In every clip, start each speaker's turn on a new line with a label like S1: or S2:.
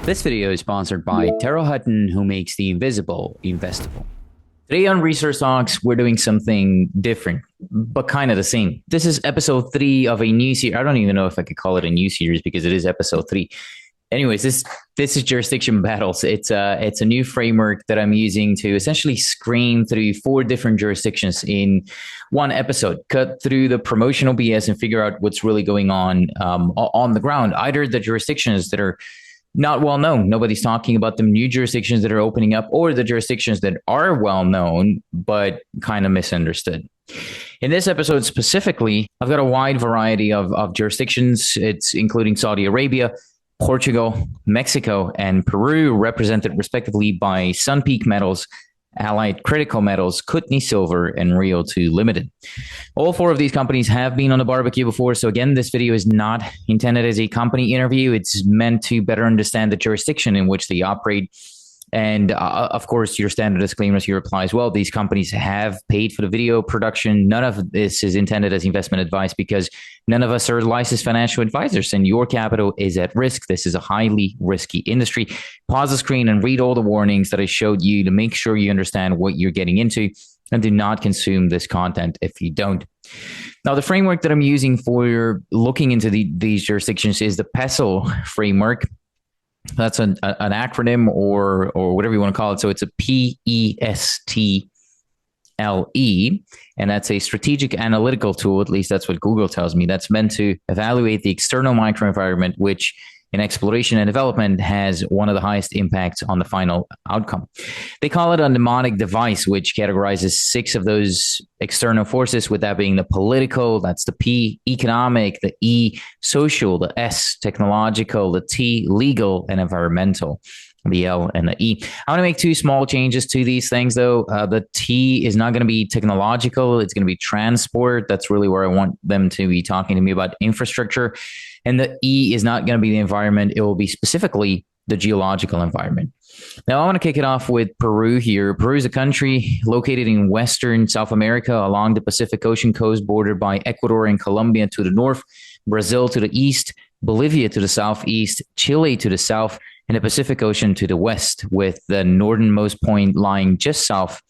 S1: This video is sponsored by Terrell Hutton, who makes the invisible investable. Today on Research Talks, we're doing something different, but kind of the same. This is episode 3 of a new series. I don't even know if I could call it a new series because it is episode 3. Anyways, this is jurisdiction battles. It's a new framework that I'm using to essentially screen through 4 different jurisdictions in one episode, cut through the promotional BS and figure out what's really going on the ground. Either the jurisdictions that are not well known, nobody's talking about them, new jurisdictions that are opening up, or the jurisdictions that are well known but kind of misunderstood. In this episode specifically, I've got a wide variety of jurisdictions. It's including Saudi Arabia, Portugal, Mexico, and Peru, represented respectively by Sunpeak Metals, Allied Critical Metals, Kootenay Silver, and Rio 2 Limited. All 4 of these companies have been on the barbecue before, so again, this video is not intended as a company interview. It's meant to better understand the jurisdiction in which they operate. And of course, your standard disclaimers here apply as well. These companies have paid for the video production. None of this is intended as investment advice because none of us are licensed financial advisors and your capital is at risk. This is a highly risky industry. Pause the screen and read all the warnings that I showed you to make sure you understand what you're getting into, and do not consume this content if you don't. Now, the framework that I'm using for looking into these jurisdictions is the PESTLE framework. That's an acronym or whatever you want to call it. So it's a PESTLE, and that's a strategic analytical tool. At least that's what Google tells me. That's meant to evaluate the external microenvironment, which in exploration and development has one of the highest impacts on the final outcome. They call it a mnemonic device, which categorizes 6 of those external forces, with that being the political, that's the P, economic, the E, social, the S, technological, the T, legal, and environmental, the L and the E. I want to make 2 small changes to these things, though. The T is not going to be technological. It's going to be transport. That's really where I want them to be talking to me about infrastructure. And the E is not going to be the environment. It will be specifically the geological environment. Now, I want to kick it off with Peru here. Peru is a country located in Western South America along the Pacific Ocean coast, bordered by Ecuador and Colombia to the north, Brazil to the east, Bolivia to the southeast, Chile to the south, and the Pacific Ocean to the west, with the northernmost point lying just south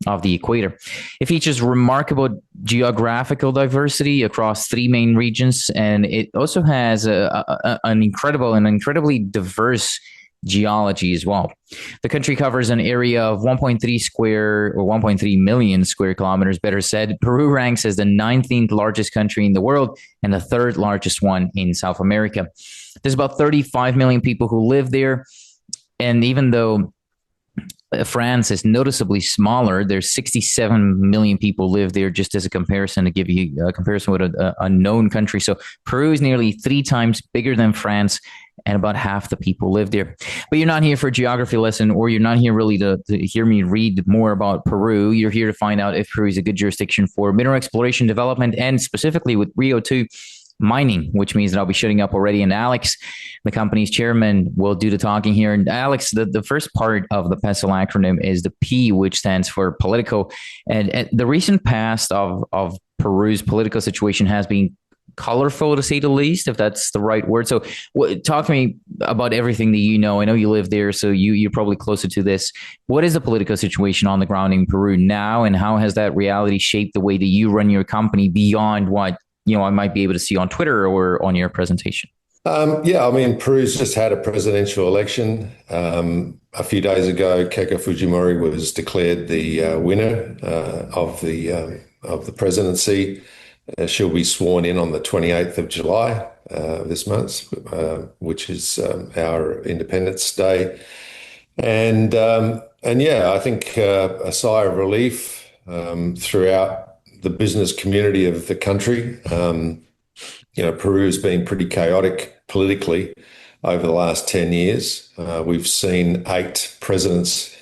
S1: of the equator. It features remarkable geographical diversity across 3 main regions, and it also has an incredibly diverse geology as well. The country covers an area of 1.3 million square kilometers, better said. Peru ranks as the 19th largest country in the world and the 3rd largest one in South America. There's about 35 million people who live there, and even though France is noticeably smaller, there's 67 million people live there, just as a comparison, to give you a comparison with a known country. So Peru is nearly 3 times bigger than France, and about half the people live there. But you're not here for a geography lesson, or you're not here really to hear me read more about Peru. You're here to find out if Peru is a good jurisdiction for mineral exploration development, and specifically with Rio 2 mining, which means that I'll be shutting up already. And Alex, the company's chairman, will do the talking here. And Alex, the first part of the PESTLE acronym is the P, which stands for political. And the recent past of Peru's political situation has been colorful, to say the least, if that's the right word. So talk to me about everything that you know. I know you live there, so you're probably closer to this. What is the political situation on the ground in Peru now, and how has that reality shaped the way that you run your company beyond what I might be able to see on Twitter or on your presentation?
S2: Peru's just had a presidential election. A few days ago, Keiko Fujimori was declared the winner of the presidency. She'll be sworn in on the 28th of July this month, which is our Independence Day. I think a sigh of relief throughout the business community of the country. Peru has been pretty chaotic politically over the last 10 years. We've seen 8 presidents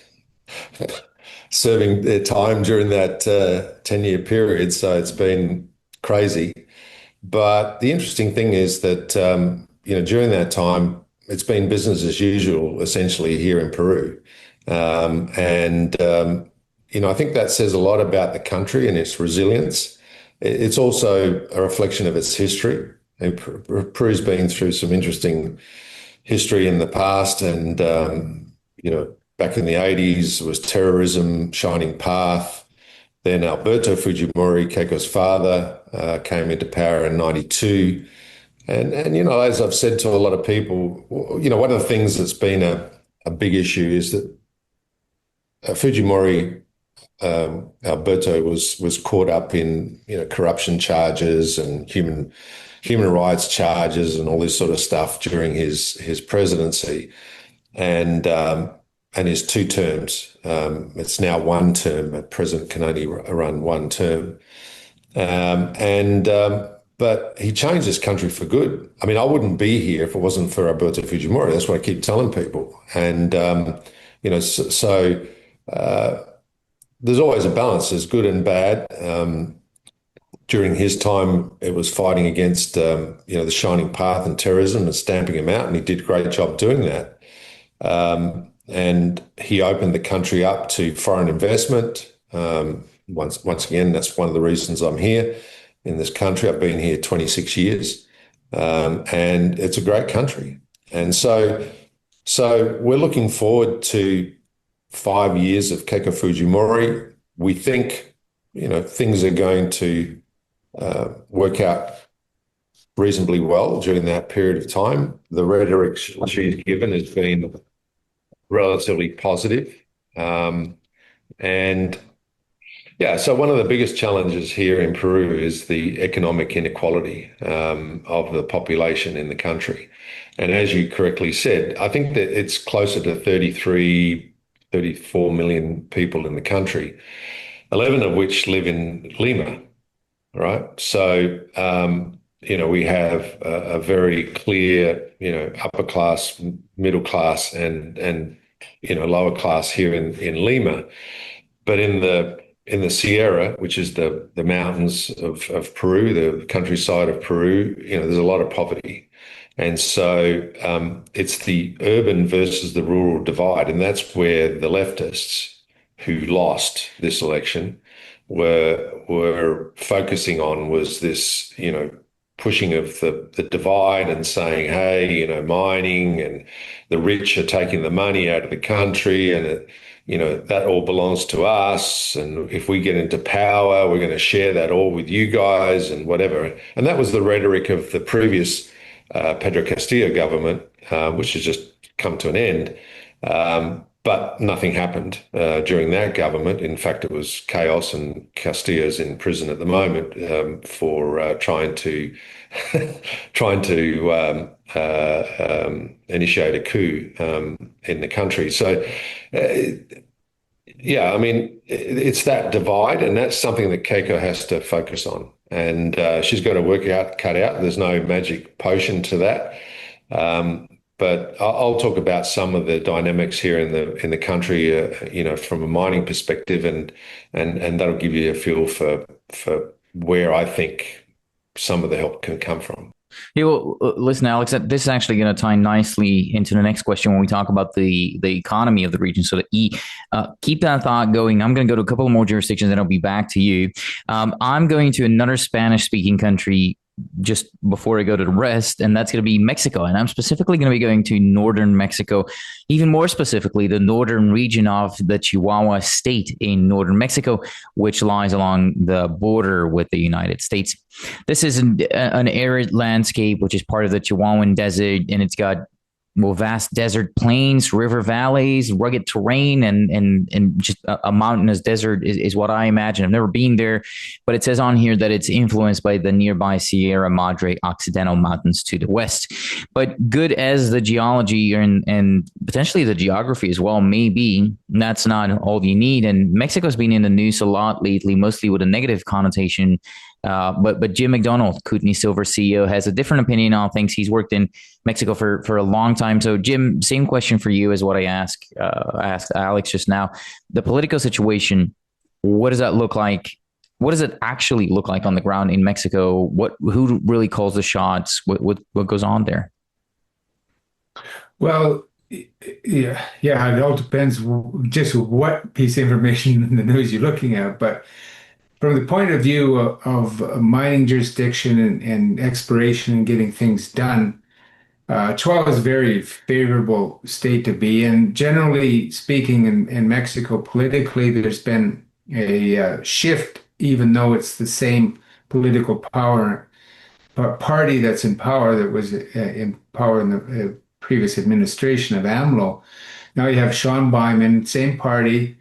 S2: serving their time during that 10-year period, so it's been crazy. But the interesting thing is that, during that time, it's been business as usual, essentially, here in Peru. I think that says a lot about the country and its resilience. It's also a reflection of its history. Peru's been through some interesting history in the past, and back in the 80s was terrorism, Shining Path. Then Alberto Fujimori, Keiko's father, came into power in '92. And as I've said to a lot of people, one of the things that's been a big issue is that Fujimori, Alberto was caught up in corruption charges and human rights charges and all this sort of stuff during his presidency, and his 2 terms. It's now 1 term. A president can only run 1 term, but he changed this country for good. I mean, I wouldn't be here if it wasn't for Alberto Fujimori. That's what I keep telling people, and so. There's always a balance. There's good and bad. During his time, it was fighting against, the Shining Path and terrorism and stamping him out, and he did a great job doing that. And he opened the country up to foreign investment. Once again, that's one of the reasons I'm here in this country. I've been here 26 years, and it's a great country. And so we're looking forward to 5 years of Keiko Fujimori. We think, things are going to work out reasonably well during that period of time. The rhetoric she's given has been relatively positive. And yeah, so one of the biggest challenges here in Peru is the economic inequality of the population in the country. And as you correctly said, I think that it's closer to 34 million people in the country, 11 of which live in Lima, right? So, we have a very clear, upper class, middle class, and lower class here in Lima. But in the Sierra, which is the mountains of Peru, the countryside of Peru, there's a lot of poverty. And so it's the urban versus the rural divide. And that's where the leftists who lost this election were focusing on, was this, pushing of the divide and saying, hey, mining and the rich are taking the money out of the country, and that all belongs to us. And if we get into power, we're going to share that all with you guys and whatever. And that was the rhetoric of the previous Pedro Castillo government, which has just come to an end. But nothing happened during that government. In fact, it was chaos, and Castillo's in prison at the moment for trying to initiate a coup in the country. So, yeah, I mean, it's that divide, and that's something that Keiko has to focus on. And she's got to cut out. There's no magic potion to that. But I'll talk about some of the dynamics here in the country, from a mining perspective, and that'll give you a feel for where I think some of the help can come from.
S1: Yeah, well, listen, Alex, this is actually going to tie nicely into the next question when we talk about the economy of the region. So keep that thought going. I'm going to go to a couple more jurisdictions, and I'll be back to you. I'm going to another Spanish-speaking country just before I go to the rest, and that's going to be Mexico. And I'm specifically going to be going to northern Mexico, even more specifically, the northern region of the Chihuahua state in northern Mexico, which lies along the border with the United States. This is an arid landscape, which is part of the Chihuahuan Desert, and it's got vast desert plains, river valleys, rugged terrain, and just a mountainous desert is what I imagine. I've never been there, but it says on here that it's influenced by the nearby Sierra Madre Occidental Mountains to the west. But good as the geology and potentially the geography as well may be, that's not all you need. And Mexico's been in the news a lot lately, mostly with a negative connotation. But Jim McDonald, Kootenai Silver CEO, has a different opinion on things. He's worked in Mexico for a long time. So, Jim, same question for you as what I asked Alex just now. The political situation, what does that look like? What does it actually look like on the ground in Mexico? Who really calls the shots? What goes on there?
S3: Well, yeah, it all depends just what piece of information in the news you're looking at, but from the point of view of mining jurisdiction and exploration and getting things done, Chihuahua is a very favorable state to be in. Generally speaking, in Mexico, politically, there's been a shift, even though it's the same political power party that's in power that was in power in the previous administration of AMLO. Now you have Sean Byman, same party,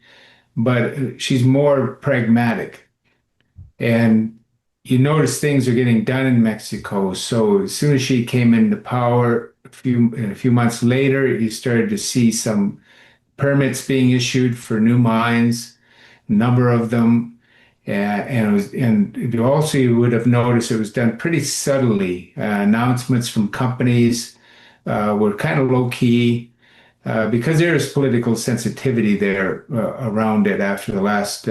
S3: but she's more pragmatic. And you notice things are getting done in Mexico. So as soon as she came into power, a few months later, you started to see some permits being issued for new mines, a number of them. And also you would have noticed it was done pretty subtly. Announcements from companies were kind of low key because there is political sensitivity there around it after the last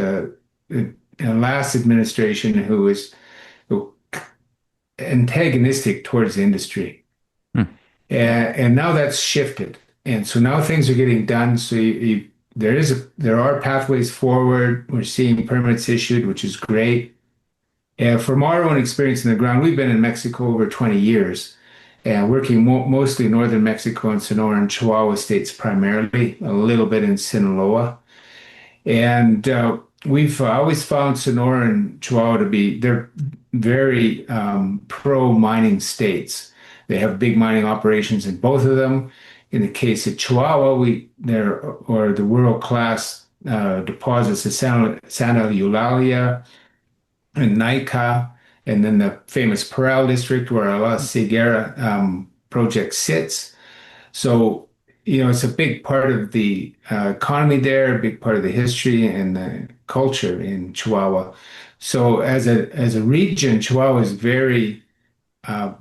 S3: administration who was antagonistic towards the industry.
S1: Hmm.
S3: And now that's shifted. And so now things are getting done. So there are pathways forward. We're seeing permits issued, which is great. And from our own experience in the ground, we've been in Mexico over 20 years and working mostly in northern Mexico and Sonora and Chihuahua states primarily, a little bit in Sinaloa. And we've always found Sonora and Chihuahua to be, they're very pro-mining states. They have big mining operations in both of them. In the case of Chihuahua, the world-class deposits of Santa Eulalia and Nica, and then the famous Parral district where La Ceguera project sits. So, it's a big part of the economy there, a big part of the history and the culture in Chihuahua. So as a region, Chihuahua is very uh,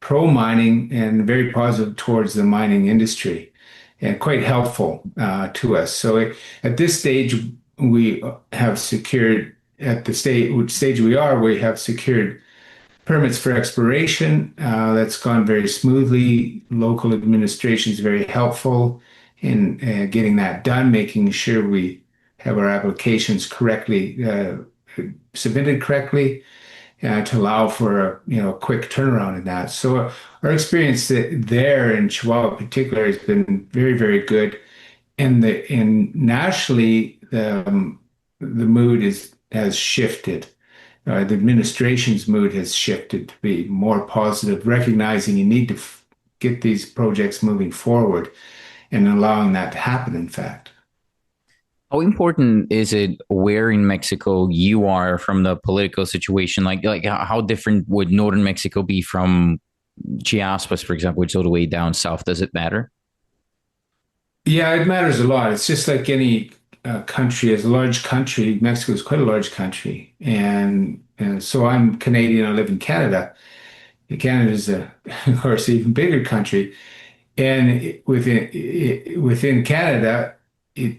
S3: pro-mining and very positive towards the mining industry and quite helpful to us. So at this stage, we have secured, at the stage we are, we have secured permits for exploration. That's gone very smoothly. Local administration is very helpful in getting that done, making sure we have our applications correctly submitted correctly to allow for a quick turnaround in that. So our experience there in Chihuahua in particular has been very, very good. And nationally, the mood has shifted. The administration's mood has shifted to be more positive, recognizing you need to get these projects moving forward and allowing that to happen, in fact.
S1: How important is it where in Mexico you are from the political situation? Like how different would northern Mexico be from Chiapas, for example, which is all the way down south? Does it matter?
S3: Yeah, it matters a lot. It's just like any country, as a large country, Mexico is quite a large country. And so I'm Canadian, I live in Canada. Canada is, of course, an even bigger country. And within Canada, it,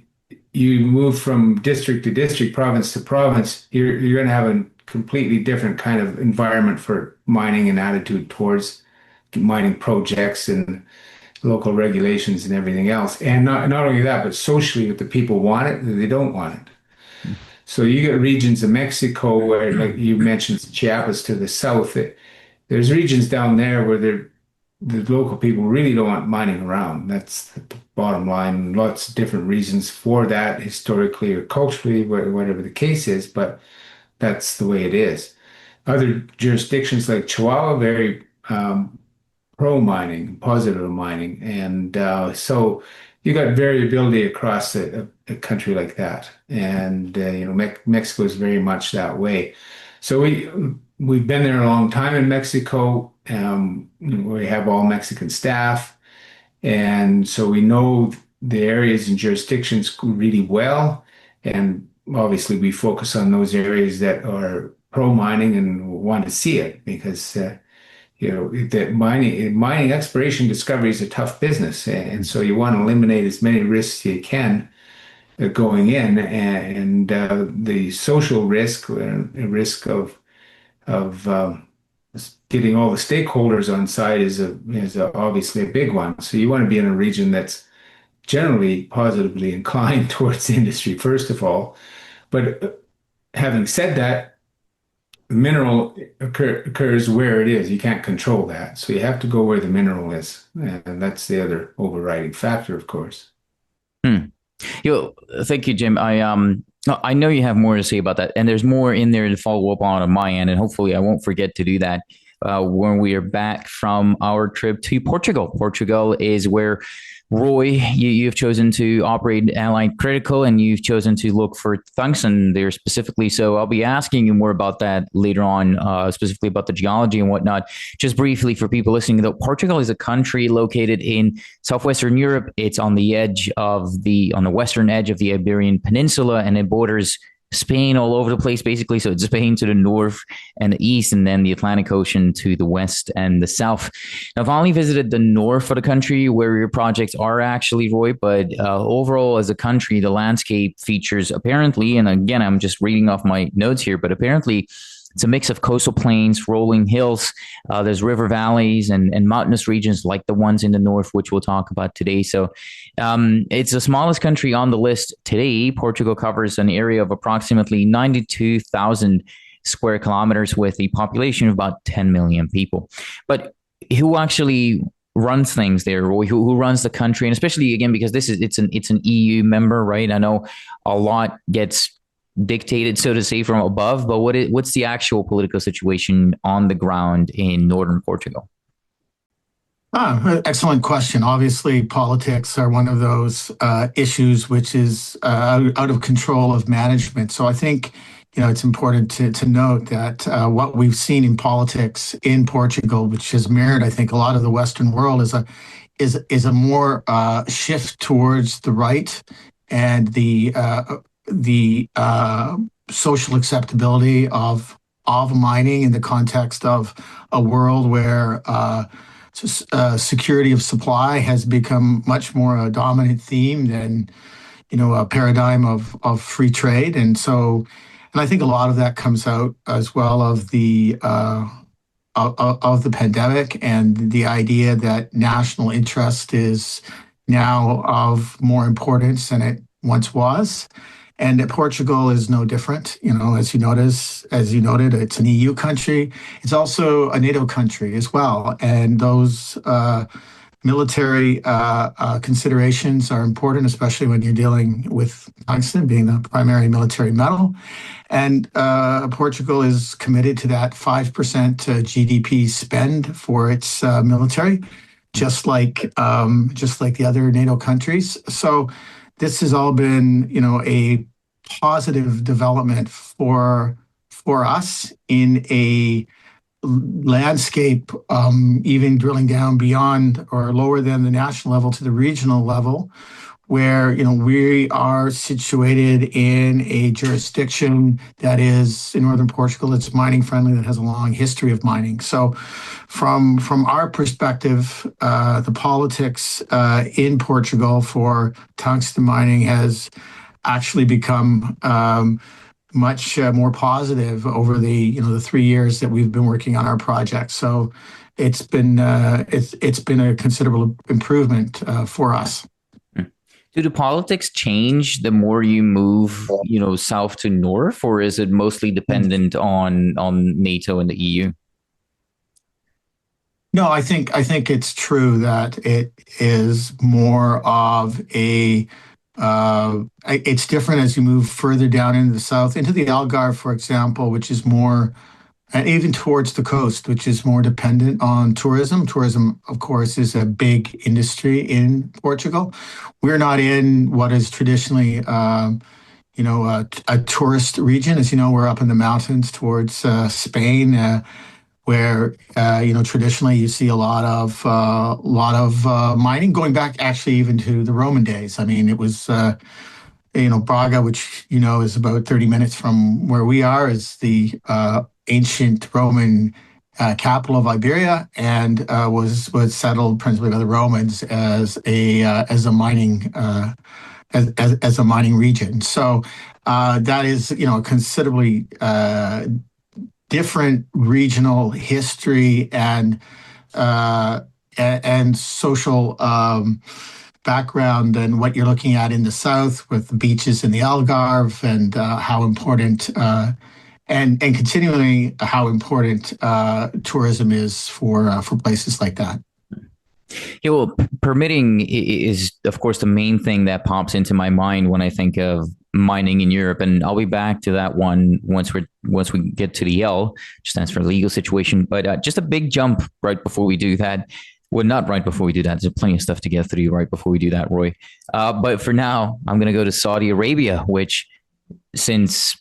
S3: you move from district to district, province to province, you're going to have a completely different kind of environment for mining and attitude towards mining projects and local regulations and everything else. And not only that, but socially, if the people want it, they don't want it. So you get regions of Mexico where, like you mentioned, Chiapas to the south. There's regions down there where the local people really don't want mining around. That's the bottom line. Lots of different reasons for that, historically or culturally, whatever the case is, but that's the way it is. Other jurisdictions like Chihuahua, very pro-mining, positive mining. And so you got variability across a country like that. And, Mexico is very much that way. So we've been there a long time in Mexico. We have all Mexican staff. And so we know the areas and jurisdictions really well. And obviously we focus on those areas that are pro-mining and want to see it because that mining exploration discovery is a tough business, and so you want to eliminate as many risks you can going in, and the social risk, risk of getting all the stakeholders on side is obviously a big one. So you want to be in a region that's generally positively inclined towards the industry, first of all. But having said that, mineral occurs where it is. You can't control that. So you have to go where the mineral is. And that's the other overriding factor, of course.
S1: Hmm. Thank you, Jim. I know you have more to say about that, and there's more in there to follow up on my end, and hopefully I won't forget to do that when we are back from our trip to Portugal. Portugal is where Roy, you've chosen to operate Allied Critical, and you've chosen to look for tungsten there specifically. So I'll be asking you more about that later on, specifically about the geology and whatnot. Just briefly for people listening, though, Portugal is a country located in southwestern Europe. It's on the western edge of the Iberian Peninsula, and it borders Spain all over the place, basically. So it's Spain to the north and the east, and then the Atlantic Ocean to the west and the south. Now, I've only visited the north of the country where your projects are actually, Roy, but overall as a country, the landscape features apparently, and again, I'm just reading off my notes here, but apparently it's a mix of coastal plains, rolling hills. There's river valleys and mountainous regions like the ones in the north, which we'll talk about today. So it's the smallest country on the list today. Portugal covers an area of approximately 92,000 square kilometers with a population of about 10 million people. But who actually runs things there, Roy? Who runs the country? And especially, again, because it's an EU member, right? I know a lot gets dictated, so to say, from above, but what's the actual political situation on the ground in northern Portugal?
S4: Excellent question. Obviously, politics are one of those issues which is out of control of management. So I think it's important to note that what we've seen in politics in Portugal, which has mirrored, I think, a lot of the Western world, is a more shift towards the right and the social acceptability of mining in the context of a world where security of supply has become much more a dominant theme than a paradigm of free trade. And I think a lot of that comes out as well of the pandemic and the idea that national interest is now of more importance than it once was. And Portugal is no different. As you noted, it's an EU country. It's also a NATO country as well. And those military considerations are important, especially when you're dealing with tungsten being the primary military metal. And Portugal is committed to that 5% GDP spend for its military, just like the other NATO countries. So this has all been, a positive development for us in a landscape, even drilling down beyond or lower than the national level to the regional level, where we are situated in a jurisdiction that is in northern Portugal. It's mining friendly, that has a long history of mining. So, from our perspective, the politics in Portugal for tungsten mining has actually become much more positive over the 3 years that we've been working on our project. So it's been a considerable improvement for us.
S1: Do the politics change the more you move, south to north, or is it mostly dependent on NATO and the EU?
S4: No, I think it's true that it is more of a. It's different as you move further down into the south, into the Algarve, for example, which is more, and even towards the coast, which is more dependent on tourism. Tourism, of course, is a big industry in Portugal. We're not in what is traditionally, a tourist region. As you know, we're up in the mountains towards Spain, where traditionally you see a lot of mining, going back actually even to the Roman days. I mean, it was Braga, which is about 30 minutes from where we are, is the ancient Roman capital of Iberia, and was settled principally by the Romans as a mining as a mining region. So that is a considerably different regional history and social background than what you're looking at in the south with the beaches in the Algarve and how important and continuing how important tourism is for places like that.
S1: Yeah, well, permitting is, of course, the main thing that pops into my mind when I think of mining in Europe, and I'll be back to that one once we get to the L, which stands for legal situation. But just a big jump right before we do that. Well, not right before we do that. There's plenty of stuff to get through right before we do that, Roy. But for now, I'm going to go to Saudi Arabia, which since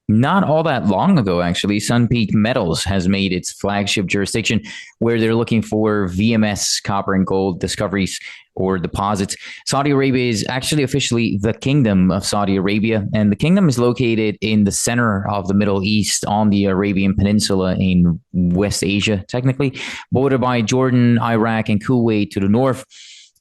S1: not all that long ago, actually, Sun Peak Metals has made its flagship jurisdiction where they're looking for VMS, copper and gold discoveries or deposits. Saudi Arabia is actually officially the Kingdom of Saudi Arabia, and the kingdom is located in the center of the Middle East on the Arabian Peninsula in West Asia, technically, bordered by Jordan, Iraq, and Kuwait to the north,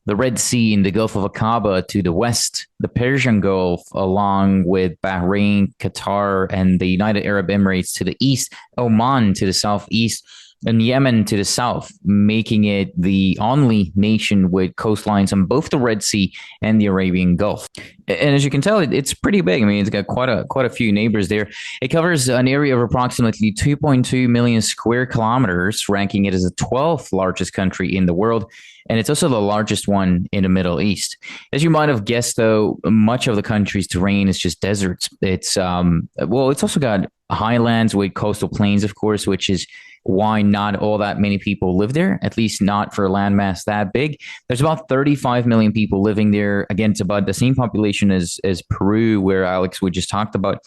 S1: the Red Sea and the Gulf of Aqaba to the west, the Persian Gulf, along with Bahrain, Qatar, and the United Arab Emirates to the east, Oman to the southeast, and Yemen to the south, making it the only nation with coastlines on both the Red Sea and the Arabian Gulf. And as you can tell, it's pretty big. I mean, it's got quite a few neighbors there. It covers an area of approximately 2.2 million square kilometers, ranking it as the 12th largest country in the world. And it's also the largest one in the Middle East. As you might have guessed, though, much of the country's terrain is just deserts. It's also got highlands with coastal plains, of course, which is why not all that many people live there, at least not for a landmass that big. There's about 35 million people living there. Again, it's about the same population as Peru, where Alex we just talked about.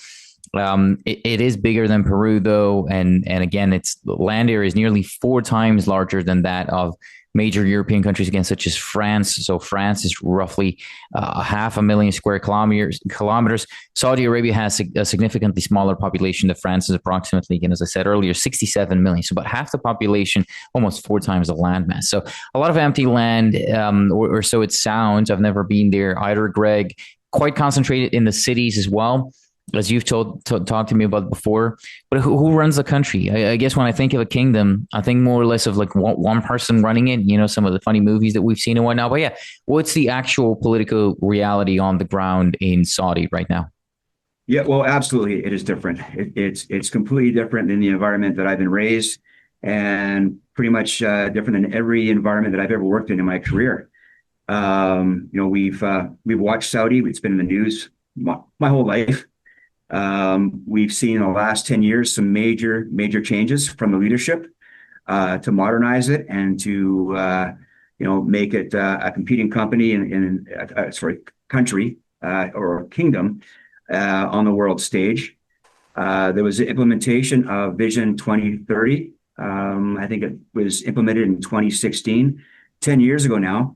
S1: It is bigger than Peru, though, and again, its land area is nearly 4 times larger than that of major European countries, again, such as France. So France is roughly 500,000 square kilometers. Saudi Arabia has a significantly smaller population than France is approximately, again, as I said earlier, 67 million. So about half the population, almost 4 times the landmass. So a lot of empty land, or so it sounds. I've never been there either, Greg. Quite concentrated in the cities as well, as you've talked to me about before. But who runs the country? I guess when I think of a kingdom, I think more or less of like one person running it, some of the funny movies that we've seen and whatnot. But yeah, what's the actual political reality on the ground in Saudi right now?
S5: Yeah, well, absolutely. It is different. It's completely different than the environment that I've been raised, and pretty much different than every environment that I've ever worked in my career. We've watched Saudi. It's been in the news my whole life. We've seen in the last 10 years some major changes from the leadership to modernize it and to make it a competing company country or kingdom on the world stage. There was the implementation of Vision 2030. I think it was implemented in 2016, 10 years ago now,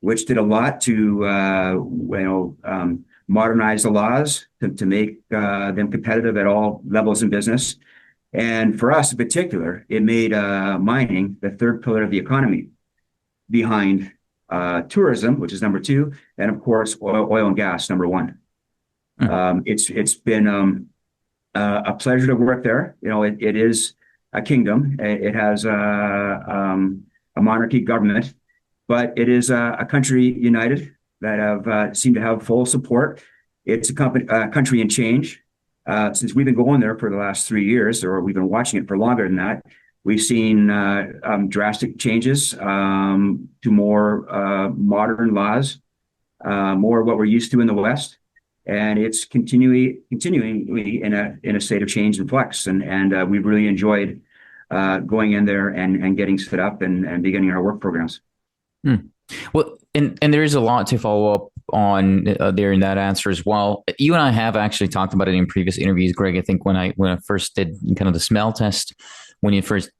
S5: which did a lot to modernize the laws to make them competitive at all levels in business. And for us in particular, it made mining the third pillar of the economy, behind tourism, which is number 2, and of course, oil and gas, number 1. It's been a pleasure to work there. It is a kingdom. It has a monarchy government, but it is a country united that have seem to have full support. It's a country in change. Since we've been going there for the last 3 years, or we've been watching it for longer than that, we've seen drastic changes to more modern laws, more what we're used to in the West, and it's continually in a state of change and flux. And we've really enjoyed going in there and getting set up and beginning our work programs.
S1: Well, and there is a lot to follow up on there in that answer as well. You and I have actually talked about it in previous interviews, Greg. I think when I first did kind of the smell test, when you first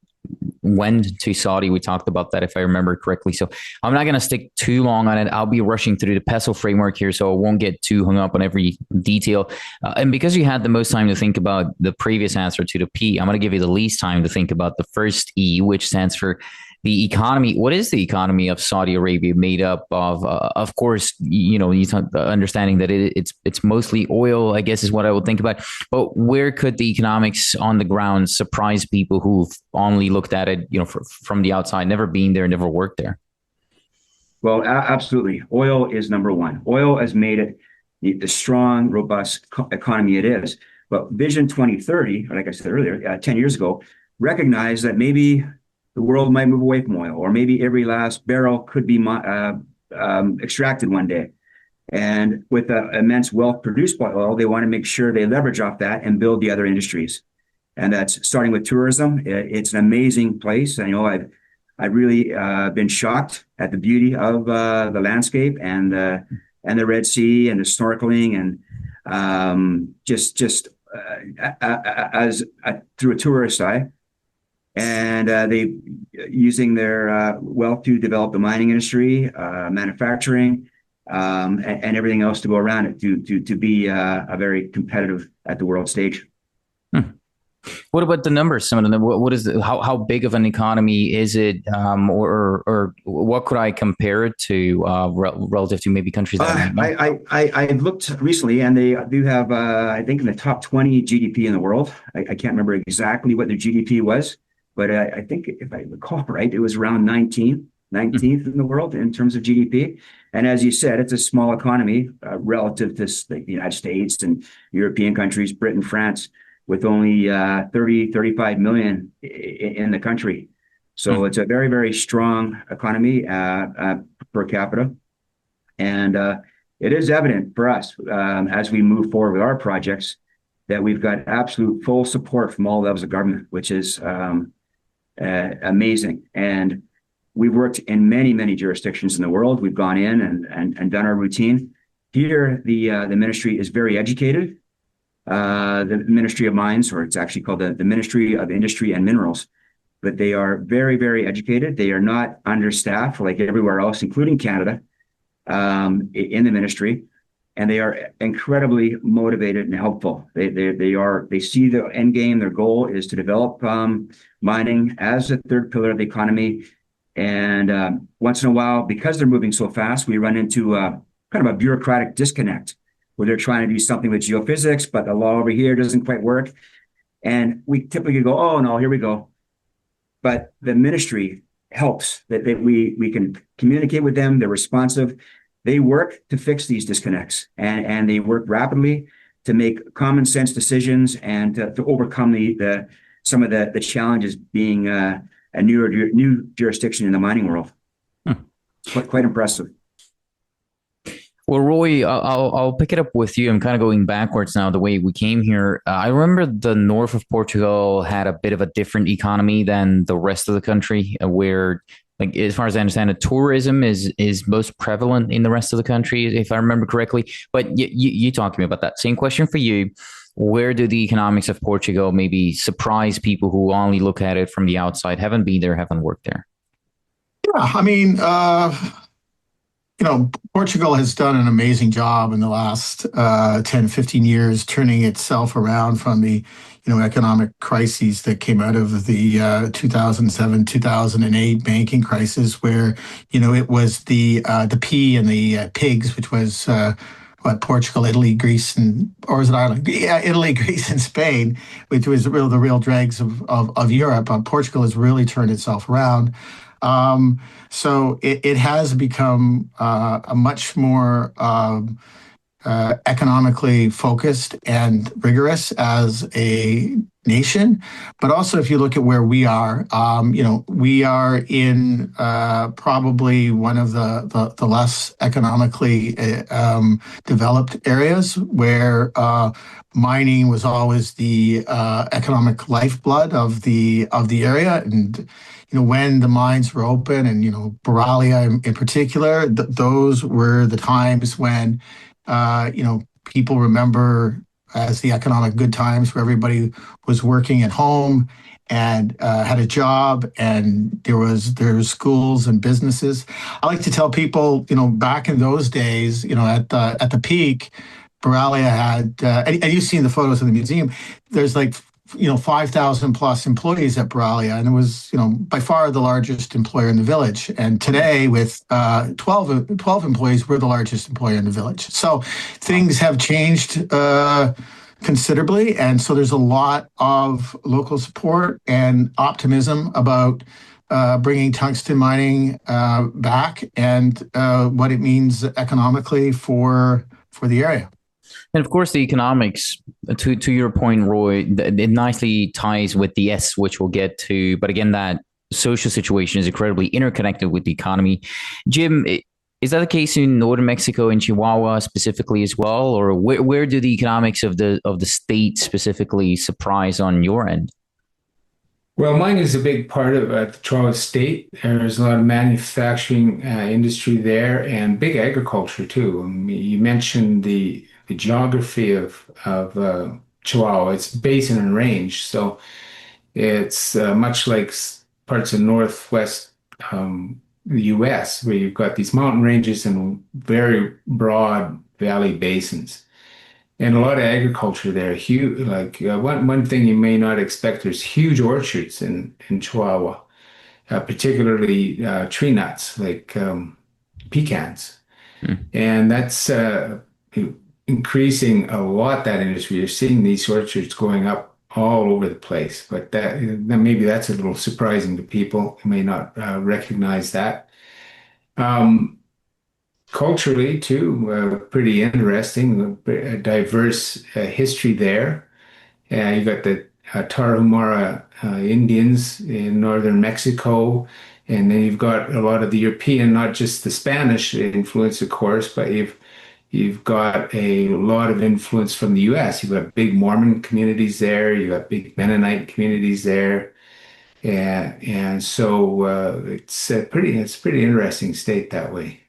S1: went to Saudi, we talked about that, if I remember correctly. So I'm not going to stick too long on it. I'll be rushing through the PESO framework here, so I won't get too hung up on every detail. And because you had the most time to think about the previous answer to the P, I'm going to give you the least time to think about the first E, which stands for the economy. What is the economy of Saudi Arabia made up of? Of course, understanding that it's mostly oil, I guess, is what I would think about. But where could the economics on the ground surprise people who've only looked at it, from the outside, never been there, never worked there?
S5: Well, absolutely. Oil is number 1. Oil has made it the strong, robust economy it is. But Vision 2030, like I said earlier, 10 years ago, recognized that maybe the world might move away from oil, or maybe every last barrel could be extracted one day. And with the immense wealth produced by oil, they want to make sure they leverage off that and build the other industries. And that's starting with tourism. It's an amazing place. I know I've really been shocked at the beauty of the landscape and the Red Sea and the snorkeling, and just as through a tourist eye. And they using their wealth to develop the mining industry, manufacturing, and everything else to go around it to be a very competitive at the world stage.
S1: What about the numbers? Some of them. What is how big of an economy is it, or what could I compare it to relative to maybe countries that
S5: I looked recently, and they do have I think in the top 20 GDP in the world. I can't remember exactly what their GDP was, but I think if I recall right, it was around 19th in the world in terms of GDP. And as you said, it's a small economy relative to the United States and European countries, Britain, France, with only 35 million in the country. So it's a very, very strong economy per capita. And it is evident for us as we move forward with our projects that we've got absolute full support from all levels of government, which is amazing. And we've worked in many, many jurisdictions in the world. We've gone in and done our routine. Here, the ministry is very educated. The Ministry of Mines, or it's actually called the Ministry of Industry and Minerals, but they are very, very educated. They are not understaffed like everywhere else, including Canada, in the ministry, and they are incredibly motivated and helpful. They see the end game. Their goal is to develop mining as a third pillar of the economy. And once in a while, because they're moving so fast, we run into kind of a bureaucratic disconnect, where they're trying to do something with geophysics, but the law over here doesn't quite work. And we typically go, oh, no, here we go. But the ministry helps, that we can communicate with them. They're responsive. They work to fix these disconnects, and they work rapidly to make common sense decisions and to overcome some of the challenges being a new jurisdiction in the mining world. Quite impressive.
S1: Well, Roy, I'll pick it up with you. I'm kind of going backwards now, the way we came here. I remember the north of Portugal had a bit of a different economy than the rest of the country, where, like, as far as I understand it, tourism is most prevalent in the rest of the country, if I remember correctly. But you talk to me about that. Same question for you. Where do the economics of Portugal maybe surprise people who only look at it from the outside, haven't been there, haven't worked there?
S4: Yeah, I mean, Portugal has done an amazing job in the last 10, 15 years, turning itself around from the, economic crises that came out of the 2007, 2008 banking crisis, where, it was the pea and the pigs, which was Portugal, Italy, Greece, or was it Ireland? Yeah, Italy, Greece, and Spain, which was the real dregs of Europe. Portugal has really turned itself around. So it has become a much more economically focused and rigorous as a nation. But also, if you look at where we are, we are in probably one of the less economically developed areas, where mining was always the economic lifeblood of the area. And when the mines were open, and Borealia in particular, those were the times when people remember as the economic good times, where everybody was working at home and had a job, and there was schools and businesses. I like to tell people, back in those days, at the peak, Borealia had, and you've seen the photos in the museum, there's 5,000 plus employees at Borealia, and it was, by far the largest employer in the village. And today, with 12 employees, we're the largest employer in the village. So things have changed considerably, and so there's a lot of local support and optimism about bringing tungsten mining back, and what it means economically for the area.
S1: And of course, the economics, to your point, Roy, it nicely ties with the S, which we'll get to. But again, that social situation is incredibly interconnected with the economy. Jim, is that the case in northern Mexico and Chihuahua specifically as well, or where do the economics of the state specifically surprise on your end?
S3: Well, mine is a big part of the Toronto State. There's a lot of manufacturing industry there and big agriculture too. I mean, you mentioned the geography of Chihuahua. It's basin and range, so it's much like parts of northwest the U.S., where you've got these mountain ranges and very broad valley basins. And a lot of agriculture there. Huge, like one thing you may not expect, there's huge orchards in Chihuahua, particularly tree nuts like pecans,
S1: Hmm.
S3: and that's increasing a lot. That industry, you're seeing these orchards going up all over the place. But that maybe that's a little surprising to people who may not recognize that. Um, Culturally, too, pretty interesting, a diverse history there. You got the Tarahumara Indians in northern Mexico, and then you've got a lot of the European, not just the Spanish influence, of course, but you've got a lot of influence from the U.S. You've got big Mormon communities there, you've got big Mennonite communities there, and so it's a pretty interesting state that way.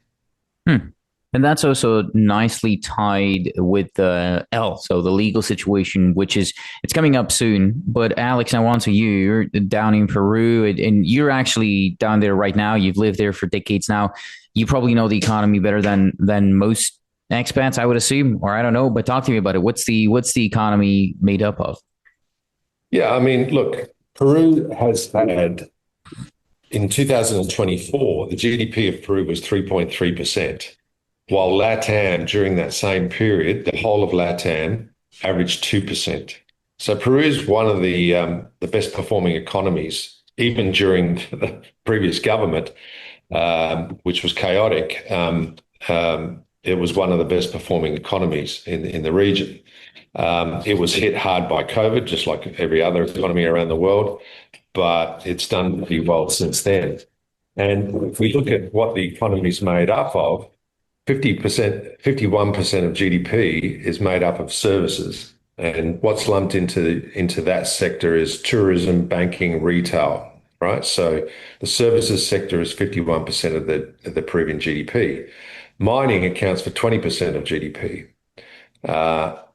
S1: Hmm. And that's also nicely tied with the L, so the legal situation, which is it's coming up soon. But Alex, I want to you. You're down in Peru, and you're actually down there right now. You've lived there for decades now. You probably know the economy better than most expats, I would assume, or I don't know. But talk to me about it. What's the economy made up of?
S2: Yeah, I mean, look, Peru has had in 2024, the GDP of Peru was 3.3%, while LATAM during that same period, the whole of LATAM averaged 2%. So Peru is one of the best performing economies, even during the previous government, which was chaotic. It was one of the best performing economies in the region. It was hit hard by COVID, just like every other economy around the world, but it's done pretty well since then. And if we look at what the economy is made up of, 50%, 51% of GDP is made up of services. And what's lumped into that sector is tourism, banking, retail, right? So the services sector is 51% of the Peruvian GDP. Mining accounts for 20% of GDP.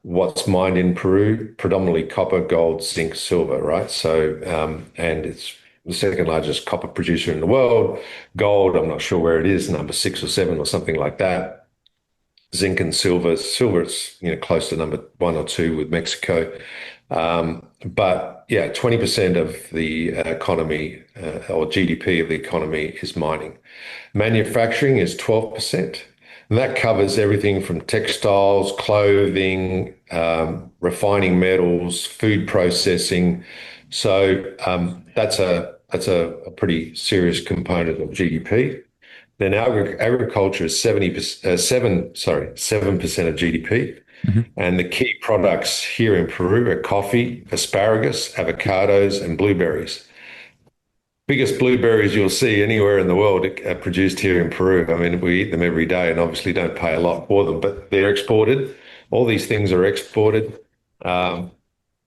S2: What's mined in Peru? Predominantly copper, gold, zinc, silver, right? So, and it's the second largest copper producer in the world. Gold, I'm not sure where it is, number 6 or 7 or something like that. Zinc and silver. Silver, it's close to number 1 or 2 with Mexico. But yeah, 20% of the economy or GDP of the economy is mining. Manufacturing is 12%. And that covers everything from textiles, clothing, refining metals, food processing. So that's a pretty serious component of GDP. Then agriculture is 7% of GDP.
S1: Mhm.
S2: And the key products here in Peru are coffee, asparagus, avocados, and blueberries. Biggest blueberries you'll see anywhere in the world are produced here in Peru. I mean, we eat them every day and obviously don't pay a lot for them, but they're exported. All these things are exported. Um,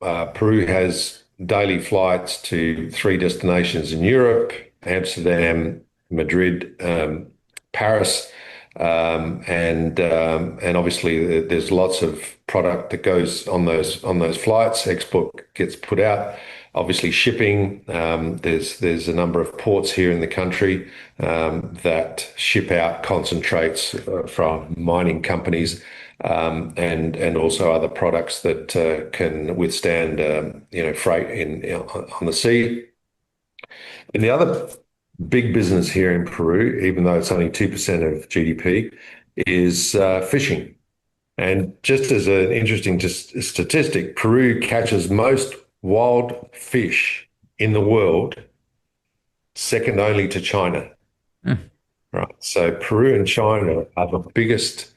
S2: Peru has daily flights to 3 destinations in Europe: Amsterdam, Madrid, Paris, and obviously there's lots of product that goes on those flights. Export gets put out. Obviously, shipping. There's a number of ports here in the country that ship out concentrates from mining companies, and also other products that can withstand freight on the sea. And the other big business here in Peru, even though it's only 2% of GDP, is fishing. And just as an interesting statistic, Peru catches most wild fish in the world, second only to China.
S1: Hmm.
S2: Right. So Peru and China are the biggest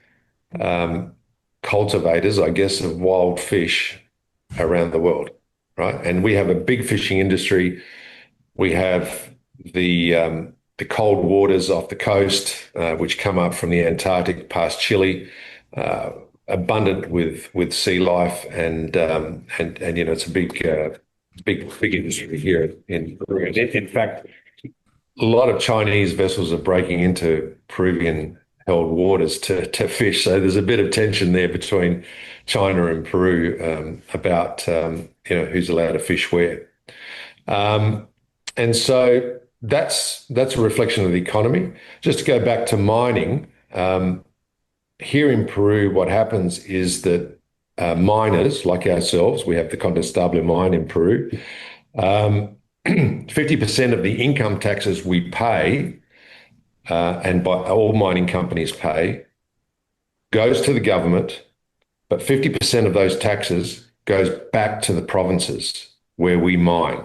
S2: cultivators, I guess, of wild fish around the world, right? And we have a big fishing industry. We have the cold waters off the coast, which come up from the Antarctic past Chile, abundant with sea life, and it's a big industry here in Peru. In fact, a lot of Chinese vessels are breaking into Peruvian held waters to fish. So there's a bit of tension there between China and Peru about who's allowed to fish where. And so that's a reflection of the economy. Just to go back to mining, here in Peru, what happens is that miners like ourselves, we have the Condestable mine in Peru, 50% of the income taxes we pay, and by all mining companies pay, goes to the government, but 50% of those taxes goes back to the provinces where we mine.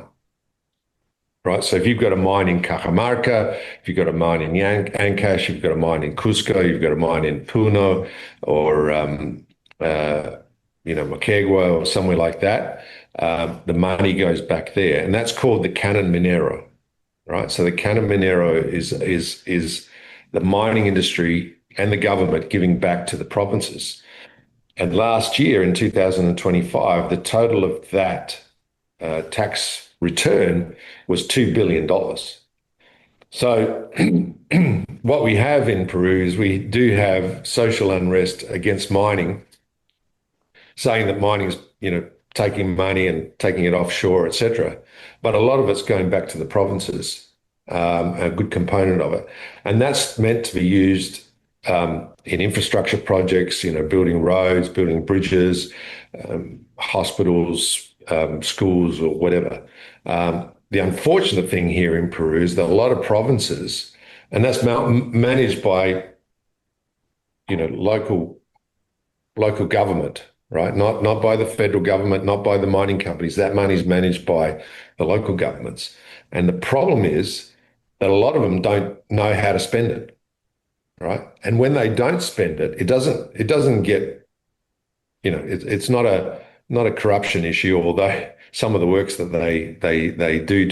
S2: Right, so if you've got a mine in Cajamarca, if you've got a mine in Ancash, you've got a mine in Cusco, you've got a mine in Puno, or Moquegua, or somewhere like that, the money goes back there, and that's called the canon minero, right? So the canon minero is the mining industry and the government giving back to the provinces. And last year, in 2025, the total of that tax return was $2 billion. So what we have in Peru is we do have social unrest against mining, saying that mining is, taking money and taking it offshore, etc. But a lot of it's going back to the provinces, a good component of it. And that's meant to be used in infrastructure projects, building roads, building bridges, hospitals, schools, or whatever. The unfortunate thing here in Peru is that a lot of provinces, and that's managed by, local government, right? Not by the federal government, not by the mining companies. That money is managed by the local governments. And the problem is that a lot of them don't know how to spend it, right? And when they don't spend it, it doesn't get, it's not a corruption issue, although some of the works that they do,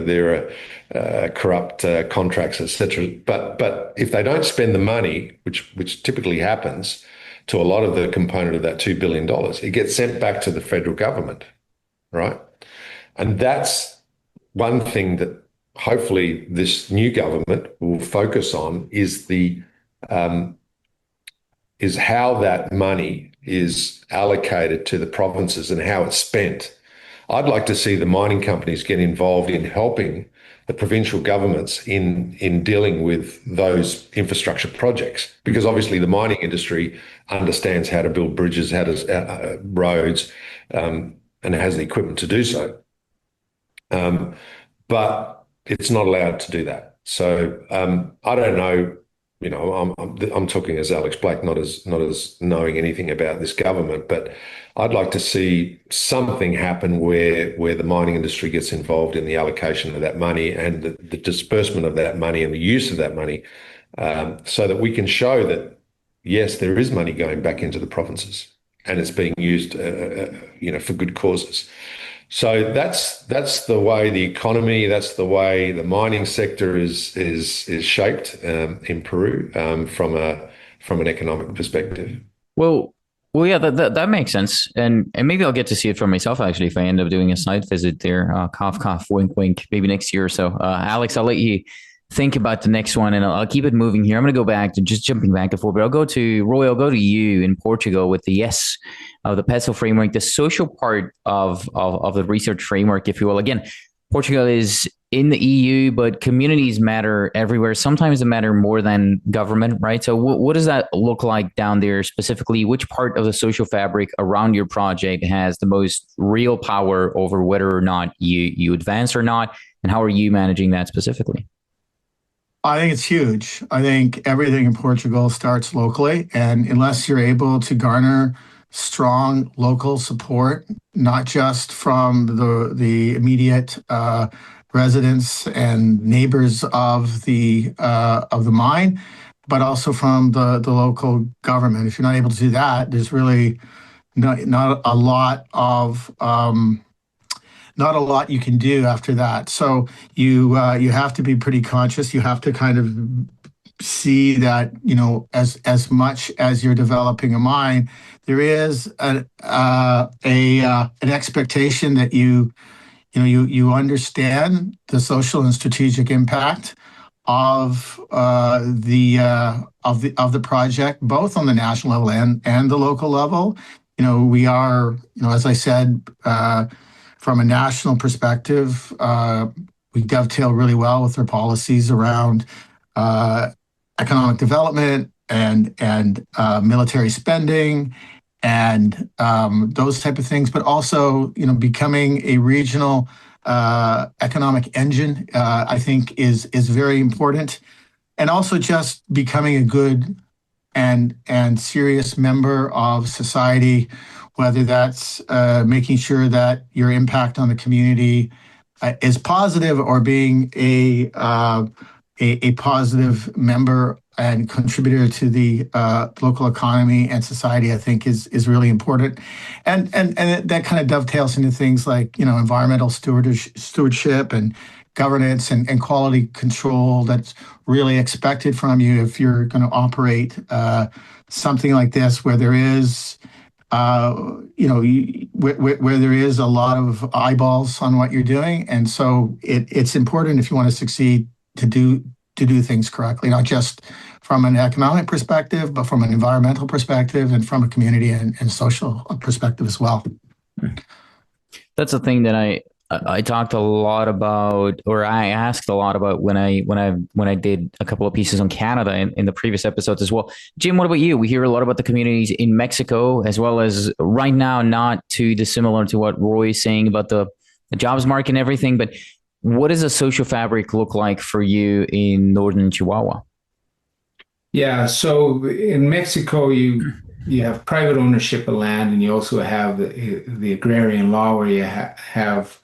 S2: there are corrupt contracts, etc. But if they don't spend the money, which typically happens to a lot of the component of that $2 billion, it gets sent back to the federal government, right? And that's one thing that hopefully this new government will focus on is how that money is allocated to the provinces and how it's spent. I'd like to see the mining companies get involved in helping the provincial governments in dealing with those infrastructure projects, because obviously the mining industry understands how to build bridges, how to roads, and has the equipment to do so. But it's not allowed to do that. So I don't know. I'm talking as Alex Black, not as knowing anything about this government, but I'd like to see something happen where the mining industry gets involved in the allocation of that money and the disbursement of that money and the use of that money, so that we can show that, yes, there is money going back into the provinces and it's being used, for good causes. So that's the way the economy, that's the way the mining sector is shaped in Peru from an economic perspective.
S1: Well, yeah, that makes sense, and maybe I'll get to see it for myself actually if I end up doing a site visit there. Cough, cough, wink, wink. Maybe next year or so. Alex, I'll let you think about the next one, and I'll keep it moving here. I'm going to go back to just jumping back and forth, but I'll go to Roy. I'll go to you in Portugal with the yes of the PESEL framework, the social part of the research framework, if you will. Again, Portugal is in the EU, but communities matter everywhere. Sometimes they matter more than government, right? So what does that look like down there specifically? Which part of the social fabric around your project has the most real power over whether or not you advance or not? And how are you managing that specifically?
S4: I think it's huge. I think everything in Portugal starts locally. And unless you're able to garner strong local support, not just from the immediate residents and neighbors of the mine, but also from the local government. If you're not able to do that, there's really not a lot of not a lot you can do after that. So you have to be pretty conscious. You have to kind of see that, as much as you're developing a mine, there is an expectation that you understand the social and strategic impact of the project, both on the national level and the local level. We are, as I said, from a national perspective, we dovetail really well with their policies around economic development and military spending and those type of things, but also becoming a regional economic engine, I think is very important, and also just becoming a good and serious member of society, whether that's making sure that your impact on the community is positive, or being a positive member and contributor to the local economy and society, I think is really important. And that kind of dovetails into things like, environmental stewardship and governance and quality control that's really expected from you if you're going to operate something like this, where there is where there is a lot of eyeballs on what you're doing. And so it's important, if you want to succeed, to do things correctly, not just from an economic perspective, but from an environmental perspective and from a community and social perspective as well.
S1: That's the thing that I talked a lot about, or I asked a lot about when I did a couple of pieces on Canada in the previous episodes as well. Jim, what about you? We hear a lot about the communities in Mexico, as well as right now, not too dissimilar to what Roy is saying about the jobs market and everything. But what does a social fabric look like for you in northern Chihuahua?
S3: Yeah, so in Mexico, you have private ownership of land, and you also have the agrarian law, where you have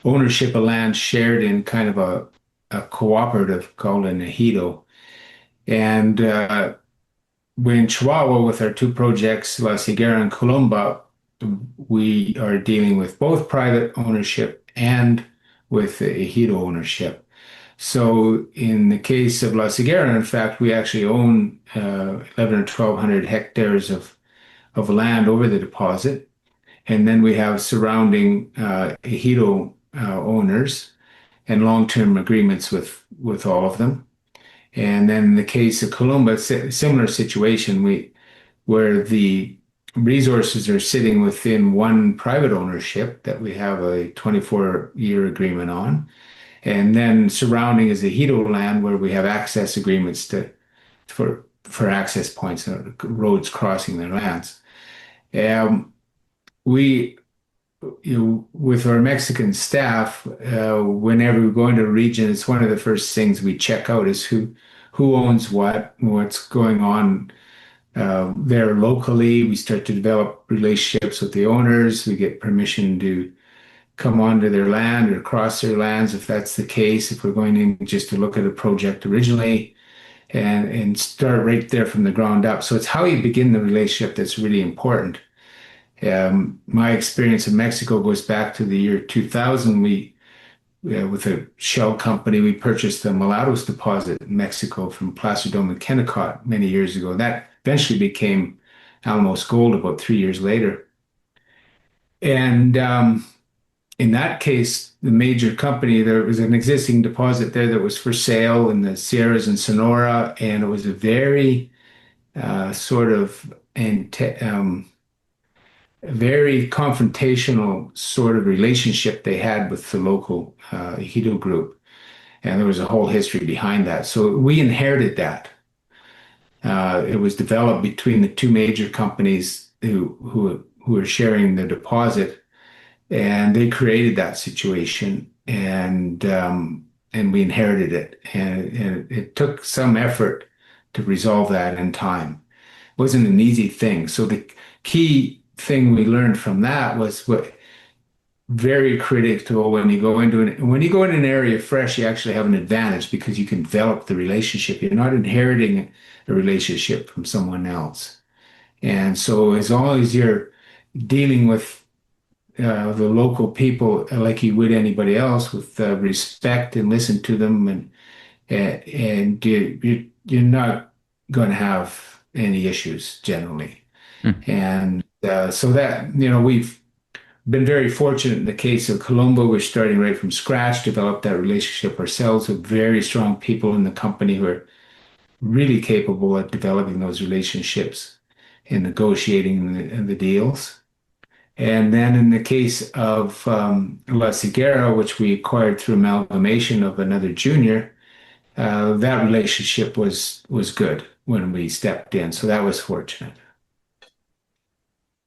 S3: ownership of land shared in kind of a cooperative called an ejido. And when Chihuahua, with our two projects, La Higuera and Columba, we are dealing with both private ownership and with ejido ownership. So in the case of La Higuera, in fact, we actually own 11 or 1,200 hectares of land over the deposit. And then we have surrounding ejido owners and long-term agreements with all of them. And then in the case of Columba, similar situation, where the resources are sitting within one private ownership that we have a 24-year agreement on. And then surrounding is ejido land, where we have access agreements for access points, roads crossing their lands. We, with our Mexican staff, whenever we go into a region, it's one of the first things we check out is who owns what's going on there locally. We start to develop relationships with the owners. We get permission to come onto their land or cross their lands if that's the case, if we're going in just to look at a project originally, and start right there from the ground up. So it's how you begin the relationship that's really important. My experience in Mexico goes back to the year 2000. With a shell company, we purchased the Mulatos deposit in Mexico from Placer Dome and Kennecott many years ago. That eventually became Alamos Gold about 3 years later. And in that case, the major company, there was an existing deposit there that was for sale in the Sierras and Sonora, and it was a very very confrontational sort of relationship they had with the local ejido group. And there was a whole history behind that. So we inherited that. It was developed between the two major companies who were sharing the deposit, and they created that situation, and we inherited it. And it took some effort to resolve that in time. It wasn't an easy thing. So the key thing we learned from that was very critical when you go into an area fresh, you actually have an advantage because you can develop the relationship. You're not inheriting a relationship from someone else. And so as long as you're dealing with the local people like you would anybody else with respect and listen to them and you're not going to have any issues generally.
S1: Hmm.
S3: And so that, we've been very fortunate in the case of Colombo. We're starting right from scratch, develop that relationship ourselves with very strong people in the company who are really capable at developing those relationships and negotiating the deals. And then in the case of La Ciguera, which we acquired through amalgamation of another junior, that relationship was good when we stepped in. So that was fortunate.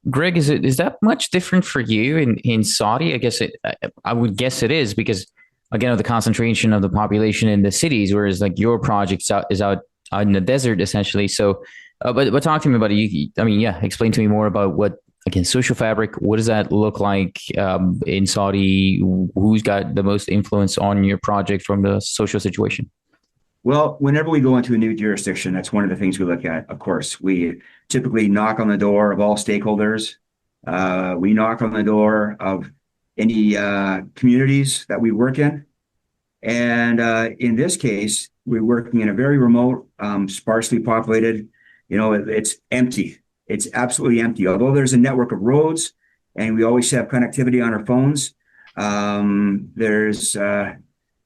S1: Greg, is that much different for you in Saudi? I would guess it is because again of the concentration of the population in the cities, whereas like your project is out in the desert essentially. So, but talk to me about it. Explain to me more about what again social fabric. What does that look like in Saudi? Who's got the most influence on your project from the social situation?
S5: Well, whenever we go into a new jurisdiction, that's one of the things we look at. Of course, we typically knock on the door of all stakeholders. We knock on the door of any communities that we work in. And in this case, we're working in a very remote, sparsely populated, it's empty. It's absolutely empty. Although there's a network of roads and we always have connectivity on our phones,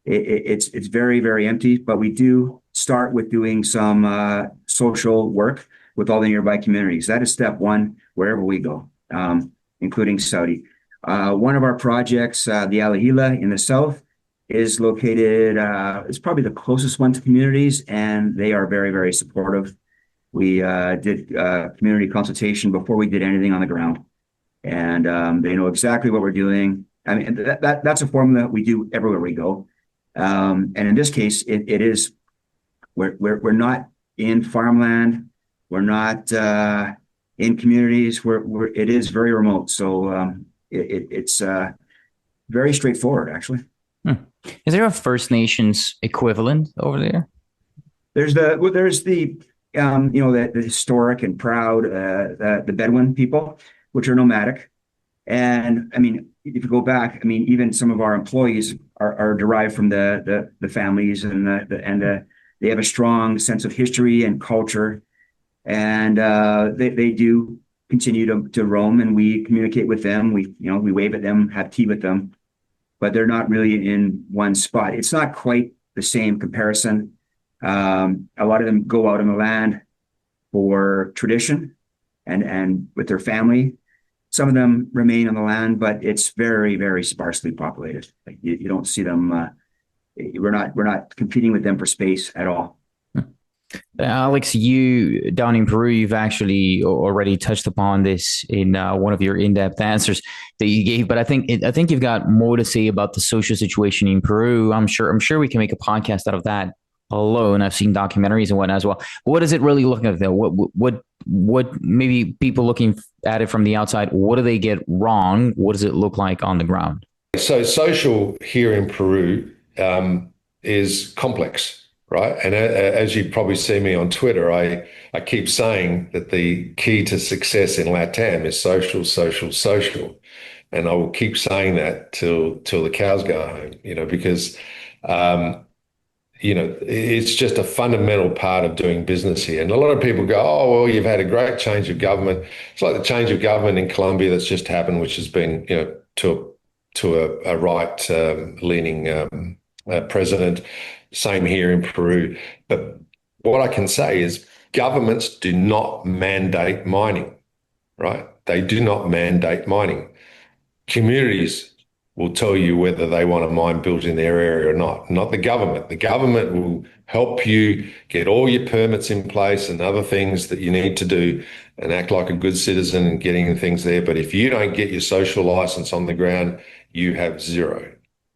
S5: it's very, very empty, but we do start with doing some social work with all the nearby communities. That is step one, wherever we go, including Saudi. One of our projects, the Al Ahila in the south, is located, it's probably the closest one to communities, and they are very, very supportive. We did community consultation before we did anything on the ground, and they know exactly what we're doing. I mean, that's a formula we do everywhere we go. And in this case, it is we're not in farmland, we're not in communities. It is very remote, so it's very straightforward, actually.
S1: Is there a First Nations equivalent over there?
S5: There's the historic and proud the Bedouin people, which are nomadic, and I mean, if you go back, I mean, even some of our employees are derived from the families and they have a strong sense of history and culture, and they do continue to roam, and we communicate with them. We wave at them, have tea with them, but they're not really in one spot. It's not quite the same comparison. A lot of them go out on the land for tradition and with their family. Some of them remain on the land, but it's very, very sparsely populated. Like you don't see them. We're not competing with them for space at all.
S1: Alex, you down in Peru, you've actually already touched upon this in one of your in-depth answers that you gave. But I think you've got more to say about the social situation in Peru. I'm sure we can make a podcast out of that alone. I've seen documentaries and whatnot as well. What does it really look like though? What maybe people looking at it from the outside, what do they get wrong? What does it look like on the ground?
S2: So social here in Peru is complex, right? And as you probably see me on Twitter, I keep saying that the key to success in LATAM is social, social, social. And I will keep saying that till the cows go home, because it's just a fundamental part of doing business here. And a lot of people go, oh, well, you've had a great change of government. It's like the change of government in Colombia that's just happened, which has been, to a right-leaning president. Same here in Peru. But what I can say is governments do not mandate mining, right? They do not mandate mining. Communities will tell you whether they want a mine built in their area or not the government. The government will help you get all your permits in place and other things that you need to do and act like a good citizen and getting things there. But if you don't get your social license on the ground, you have zero,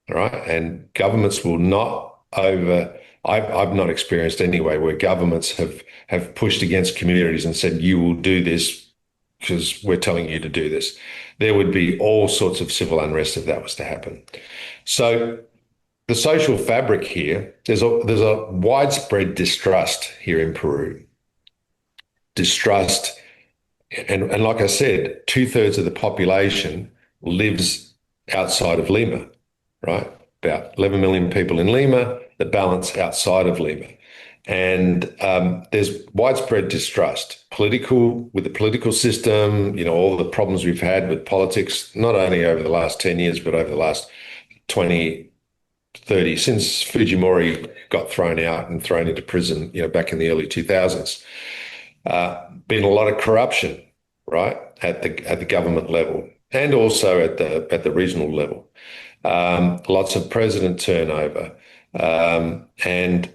S2: all right? And governments will not I've not experienced anyway where governments have pushed against communities and said, you will do this because we're telling you to do this. There would be all sorts of civil unrest if that was to happen. So the social fabric here, there's a widespread distrust here in Peru. Distrust, and like I said, 2/3 of the population lives outside of Lima, right? About 11 million people in Lima, the balance outside of Lima. And there's widespread distrust, with the political system, all the problems we've had with politics, not only over the last 10 years, but over the last 20, 30, since Fujimori got thrown out and thrown into prison, back in the early 2000s. Been a lot of corruption, right, at the government level and also at the regional level. Lots of president turnover, and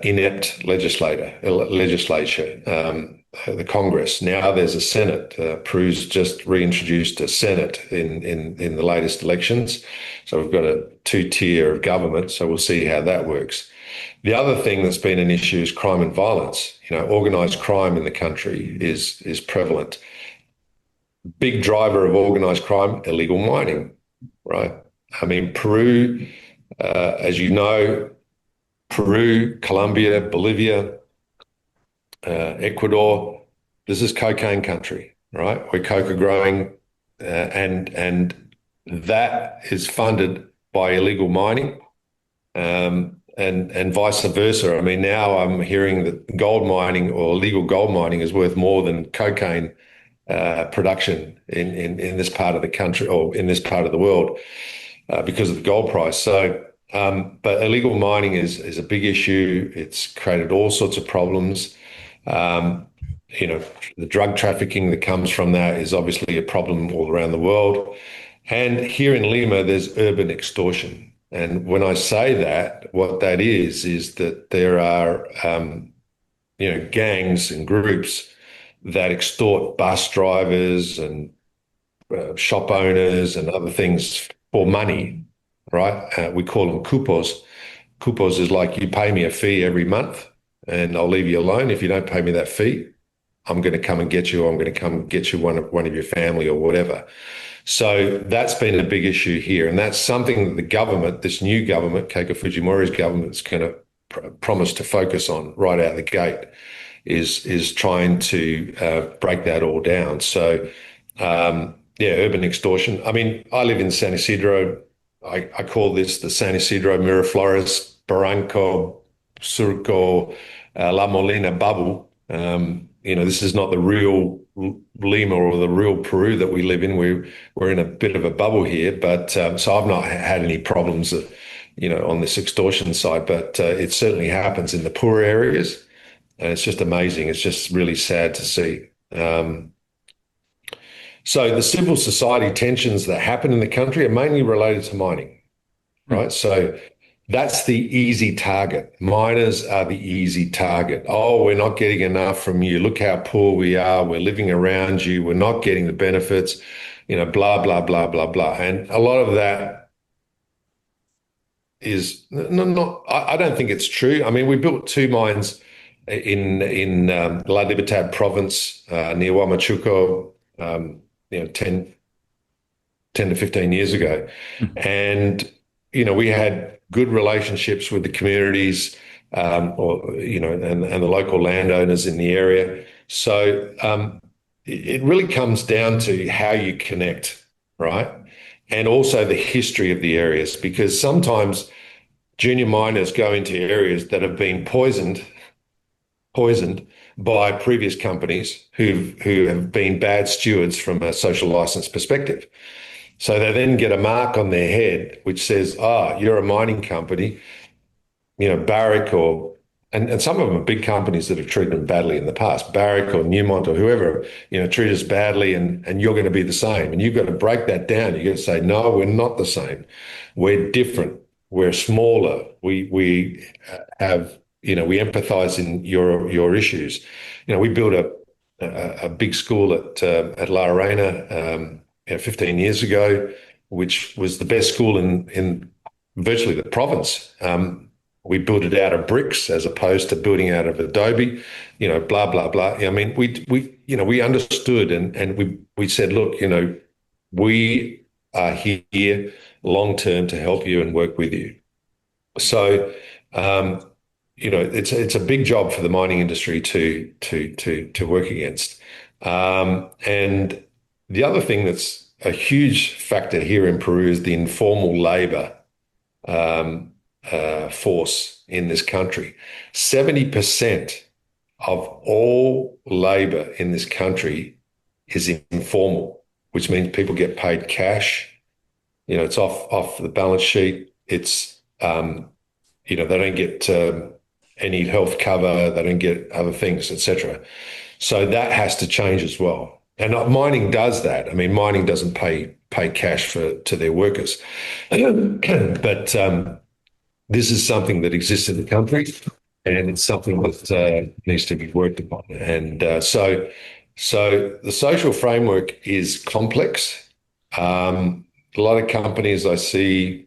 S2: inept legislature, the Congress. Now there's a Senate. Peru's just reintroduced a Senate in the latest elections. So we've got a two-tier of government. So we'll see how that works. The other thing that's been an issue is crime and violence. Organised crime in the country is prevalent. Big driver of organised crime, illegal mining, right? I mean, Peru, as you know, Peru, Colombia, Bolivia, Ecuador, this is cocaine country, right? We're coca growing, and that is funded by illegal mining, and vice versa. I mean, now I'm hearing that gold mining or illegal gold mining is worth more than cocaine production in this part of the country or in this part of the world because of the gold price. So, but illegal mining is a big issue. It's created all sorts of problems. The drug trafficking that comes from that is obviously a problem all around the world. And here in Lima, there's urban extortion. And when I say that, what that is that there are, gangs and groups that extort bus drivers and shop owners and other things for money, right? We call them cupos. Cupos is like, you pay me a fee every month and I'll leave you alone. If you don't pay me that fee, I'm going to come and get you. I'm going to come get you one of your family or whatever. So that's been a big issue here. And that's something that the government, this new government, Keiko Fujimori's government, is going to promise to focus on right out the gate, is trying to break that all down. So, urban extortion. I mean, I live in San Isidro. I call this the San Isidro, Miraflores, Barranco, Surco, La Molina bubble. This is not the real Lima or the real Peru that we live in. We're in a bit of a bubble here, but so I've not had any problems, on this extortion side. But it certainly happens in the poor areas, and it's just amazing. It's just really sad to see. So the civil society tensions that happen in the country are mainly related to mining, right? So that's the easy target. Miners are the easy target. Oh, we're not getting enough from you. Look how poor we are. We're living around you. We're not getting the benefits, blah, blah, blah, blah, blah. And a lot of that is not, I don't think it's true. I mean, we built 2 mines in La Libertad province near Huamachuco, 10 to 15 years ago. And, we had good relationships with the communities, and the local landowners in the area. So it really comes down to how you connect, right? And also the history of the areas, because sometimes junior miners go into areas that have been poisoned by previous companies who have been bad stewards from a social license perspective. So they then get a mark on their head which says, you're a mining company, Barrick and some of them are big companies that have treated them badly in the past, Barrick or Newmont or whoever, treat us badly and you're going to be the same. And you've got to break that down. You've got to say, no, we're not the same. We're different. We're smaller. We have, we empathize in your issues. We built a big school at La Arena 15 years ago, which was the best school in virtually the province. We built it out of bricks as opposed to building out of Adobe, blah, blah, blah. I mean, we understood and we said, look, we are here long term to help you and work with you. So, it's a big job for the mining industry to work against. And the other thing that's a huge factor here in Peru is the informal labor force in this country. 70% of all labor in this country is informal, which means people get paid cash. It's off the balance sheet. It's they don't get any health cover, they don't get other things, etc. So that has to change as well. And mining does that. I mean, mining doesn't pay cash to their workers, but this is something that exists in the country, and it's something that needs to be worked upon. And so the social framework is complex. A lot of companies I see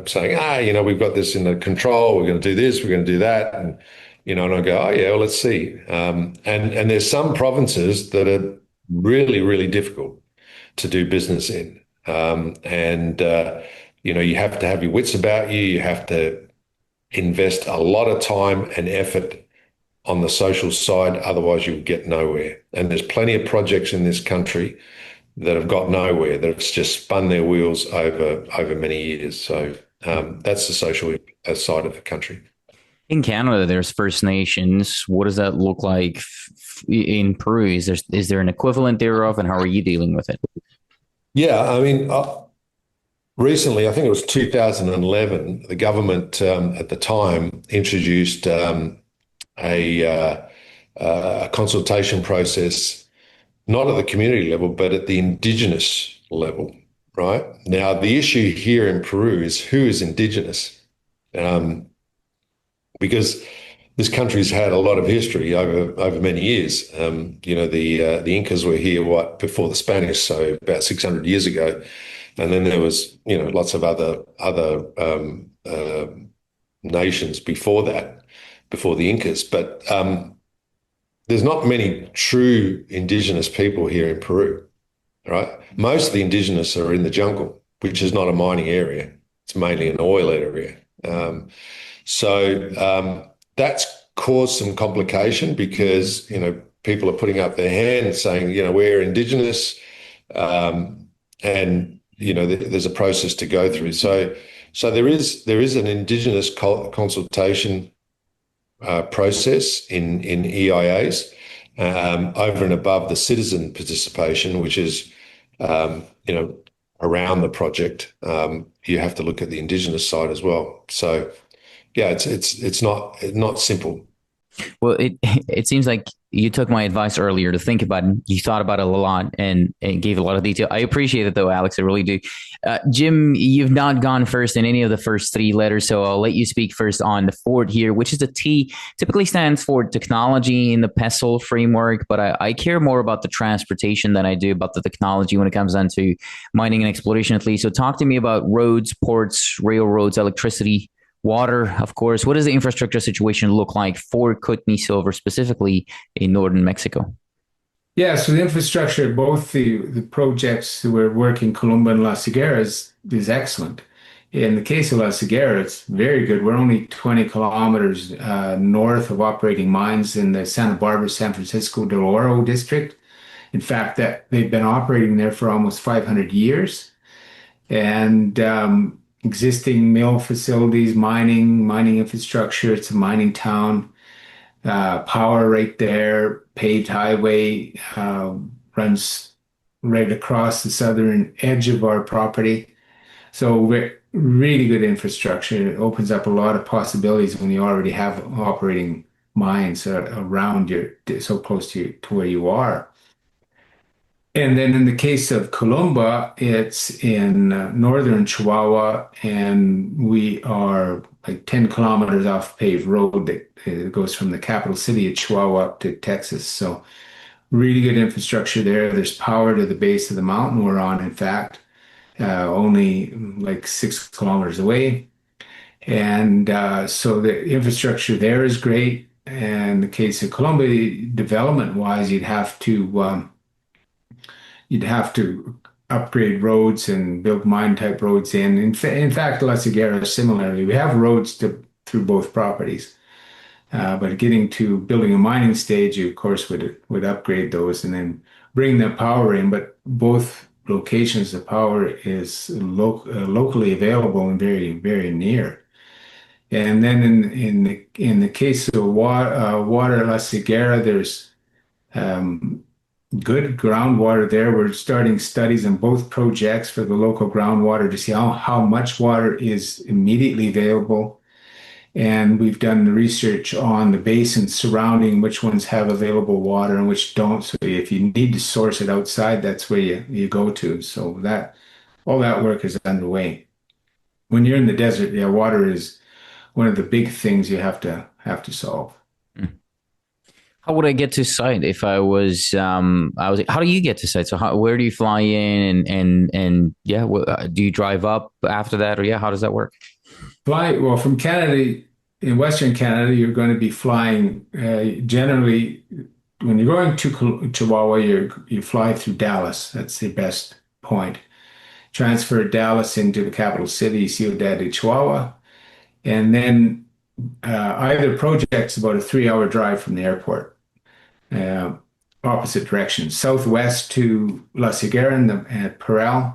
S2: saying, we've got this under control. We're going to do this. We're going to do that. And I go, oh yeah, well, let's see. And there's some provinces that are really, really difficult to do business in. You have to have your wits about you. You have to invest a lot of time and effort on the social side. Otherwise, you'll get nowhere. And there's plenty of projects in this country that have got nowhere, that have just spun their wheels over many years. So that's the social side of the country.
S1: In Canada, there's First Nations. What does that look like in Peru? Is there an equivalent thereof, and how are you dealing with it?
S2: Yeah, I mean, recently, I think it was 2011, the government at the time introduced a consultation process, not at the community level, but at the Indigenous level, right? Now, the issue here in Peru is who is Indigenous, because this country's had a lot of history over many years. The Incas were here before the Spanish, so about 600 years ago, and then there was lots of other nations before that, before the Incas, but there's not many true Indigenous people here in Peru, right? Most of the Indigenous are in the jungle, which is not a mining area. It's mainly an oil area. So that's caused some complication because, people are putting up their hands saying, we're Indigenous, and, there's a process to go through. So there is an Indigenous consultation process in EIAs over and above the citizen participation, which is, around the project. You have to look at the Indigenous side as well. So, yeah, it's not simple.
S1: Well, it seems like you took my advice earlier to think about it. You thought about it a lot and gave a lot of detail. I appreciate it, though, Alex. I really do. Jim, you've not gone first in any of the first three letters, so I'll let you speak first on the Ford here, which is the T, typically stands for technology in the PESTLE framework, but I care more about the transportation than I do about the technology when it comes down to mining and exploration, at least. So talk to me about roads, ports, railroads, electricity, water, of course. What does the infrastructure situation look like for Kootenay Silver, specifically in northern Mexico?
S3: Yeah, so the infrastructure, both the projects that we're working, Columba and Las Higueras, is excellent. In the case of Las Higueras, it's very good. We're only 20 kilometers north of operating mines in the Santa Barbara, San Francisco del Oro district. In fact, that they've been operating there for almost 500 years. And existing mill facilities, mining infrastructure. It's a mining town. Power right there. Paved highway runs right across the southern edge of our property. So we're really good infrastructure. It opens up a lot of possibilities when you already have operating mines around you, so close to where you are. And then in the case of Columba, it's in northern Chihuahua, and we are like 10 kilometers off paved road that goes from the capital city of Chihuahua up to Texas. So really good infrastructure there. There's power to the base of the mountain we're on, in fact, only like 6 kilometers away. And so the infrastructure there is great. And in the case of Colombia, development-wise, you'd have to upgrade roads and build mine-type roads in fact, La Seguera, similarly, we have roads through both properties. But getting to building a mining stage, you of course would upgrade those and then bring the power in. But both locations, the power is locally available and very, very near. And then in the case of water La Seguera, there's good groundwater there. We're starting studies on both projects for the local groundwater to see how much water is immediately available. And we've done the research on the basins surrounding which ones have available water and which don't. So if you need to source it outside, that's where you go to. So all that work is underway. When you're in the desert, yeah, water is one of the big things you have to solve.
S1: How would I get to site if I was how do you get to site? So where do you fly in and yeah, do you drive up after that, or yeah, how does that work?
S3: Well, from Canada, in Western Canada, you're going to be flying generally when you're going to Chihuahua, you fly through Dallas. That's the best point. Transfer Dallas into the capital city, Ciudad de Chihuahua, and then either project's about a 3-hour drive from the airport, opposite direction, southwest to La Seguera and Parral,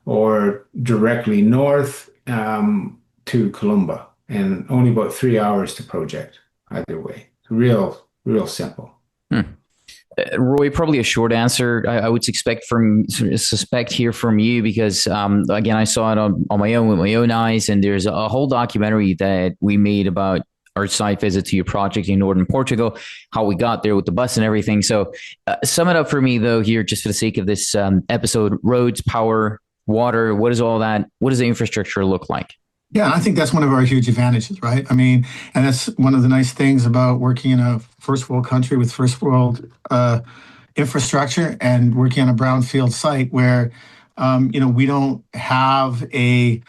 S3: or directly north to Columba, and only about 3 hours to project either way. Real simple.
S1: Roy, probably a short answer. I would suspect here from you because again, I saw it on my own with my own eyes, and there's a whole documentary that we made about our site visit to your project in northern Portugal, how we got there with the bus and everything. So sum it up for me though here, just for the sake of this episode: roads, power, water. What is all that? What does the infrastructure look like?
S4: Yeah, I think that's one of our huge advantages, right? I mean, and that's one of the nice things about working in a first world country with first world infrastructure and working on a brownfield site where, we don't have a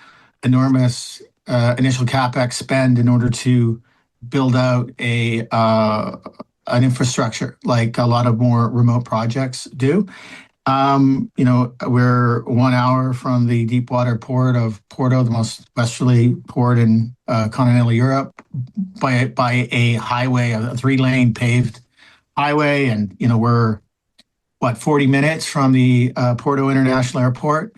S4: enormous initial capex spend in order to build out an infrastructure like a lot of more remote projects do. We're 1 hour from the deep water port of Porto, the most westerly port in continental Europe, by a highway, a 3-lane paved highway. And, we're 40 minutes from the Porto International Airport.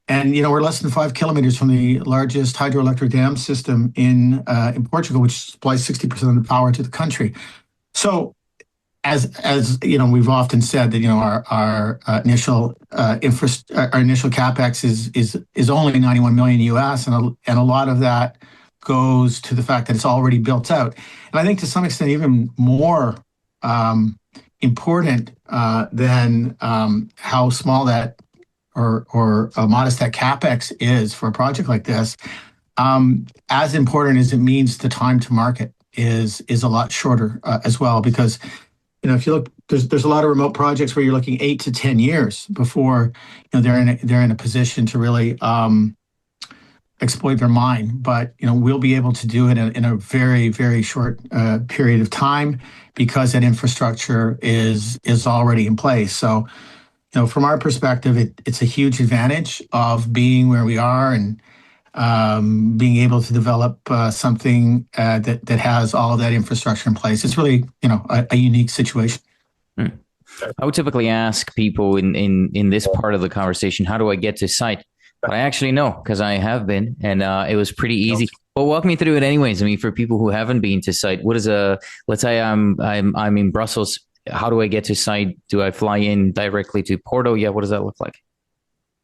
S4: And, we're less than 5 kilometers from the largest hydroelectric dam system in Portugal, which supplies 60% of the power to the country. So, as we've often said that our initial capex is only 91 million US, and a lot of that goes to the fact that it's already built out. And I think to some extent even more important than how small that or modest that capex is for a project like this, as important as it means the time to market is a lot shorter as well, because if you look, there's a lot of remote projects where you're looking 8 to 10 years before they're in a position to really exploit their mine. But we'll be able to do it in a very, very short period of time because that infrastructure is already in place. So from our perspective, it's a huge advantage of being where we are and being able to develop something that has all of that infrastructure in place. It's really, a unique situation.
S1: I would typically ask people in this part of the conversation, how do I get to site? But I actually know because I have been, and it was pretty easy. But walk me through it anyways. I mean, for people who haven't been to site, what is let's say I'm in Brussels. How do I get to site? Do I fly in directly to Porto? Yeah, what does that look like?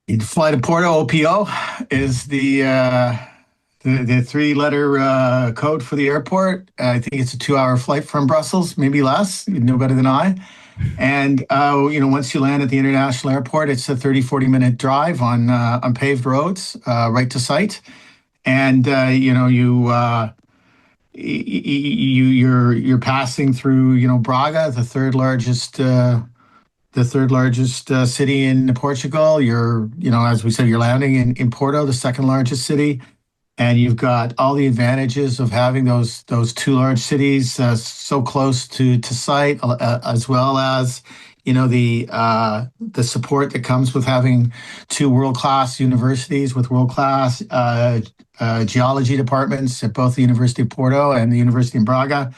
S4: You'd fly to Porto. OPO is the 3-letter code for the airport. I think it's a 2-hour flight from Brussels, maybe less. You'd know better than I. And once you land at the international airport, it's a 30-40 minute drive on paved roads right to site. And you're passing through Braga, the third largest city in Portugal. You're, as we said, you're landing in Porto, the second largest city. and you've got all the advantages of having those two large cities so close to site, as well as the support that comes with having two world-class universities with world-class geology departments at both the University of Porto and the University in Braga.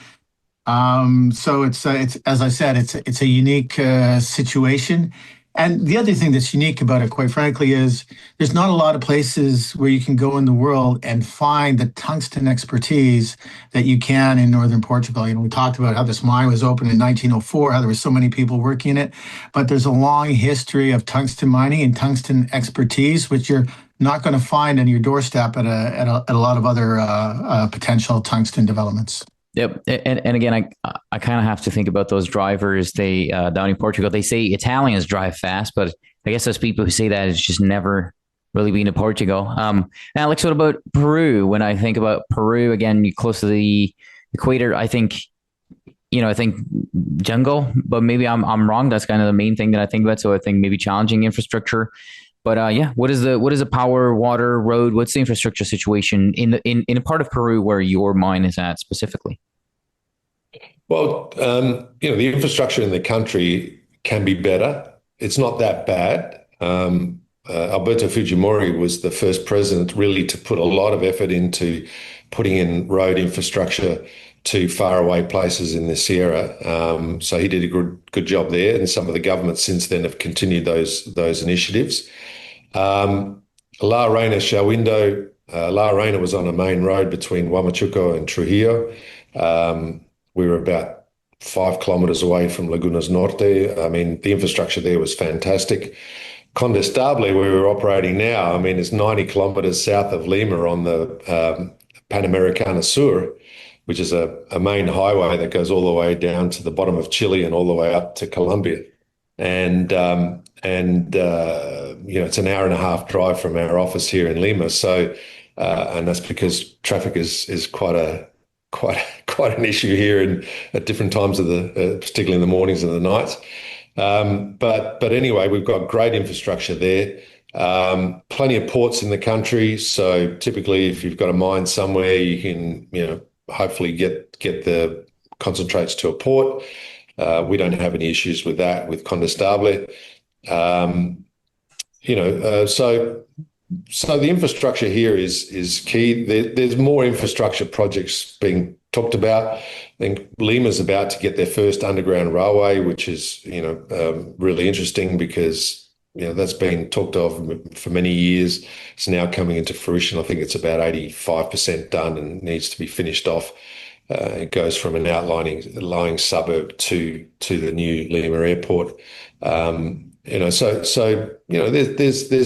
S4: So it's as I said, it's a unique situation. And the other thing that's unique about it, quite frankly, is there's not a lot of places where you can go in the world and find the tungsten expertise that you can in northern Portugal. We talked about how this mine was opened in 1904, how there were so many people working in it, but there's a long history of tungsten mining and tungsten expertise, which you're not going to find on your doorstep at a lot of other potential tungsten developments.
S1: Yep, and again, I kind of have to think about those drivers. They down in Portugal, they say Italians drive fast, but I guess those people who say that it's just never really been to Portugal. Alex, what about Peru? When I think about Peru, again, you're close to the equator. I think jungle, but maybe I'm wrong. That's kind of the main thing that I think about. So I think maybe challenging infrastructure. But what is the power, water, road? What's the infrastructure situation in a part of Peru where your mine is at specifically?
S2: Well, the infrastructure in the country can be better. It's not that bad. Alberto Fujimori was the first president really to put a lot of effort into putting in road infrastructure to faraway places in the Sierra. So he did a good job there, and some of the governments since then have continued those initiatives. La Reina Shawindo. La Reina was on a main road between Huamachuco and Trujillo. We were about 5 kilometers away from Lagunas Norte. I mean, the infrastructure there was fantastic. Condestable, where we're operating now, I mean, it's 90 kilometers south of Lima on the Panamericana Sur, which is a main highway that goes all the way down to the bottom of Chile and all the way up to Colombia. And it's an hour and a half drive from our office here in Lima. So, and that's because traffic is quite an issue here at different times of particularly in the mornings and the nights. But anyway, we've got great infrastructure there. Plenty of ports in the country. So typically, if you've got a mine somewhere, you can hopefully get the concentrates to a port. We don't have any issues with that with Condestable. So the infrastructure here is key. There's more infrastructure projects being talked about. I think Lima's about to get their first underground railway, which is really interesting because that's been talked of for many years. It's now coming into fruition. I think it's about 85% done and needs to be finished off. It goes from an outlying suburb to the new Lima airport. There's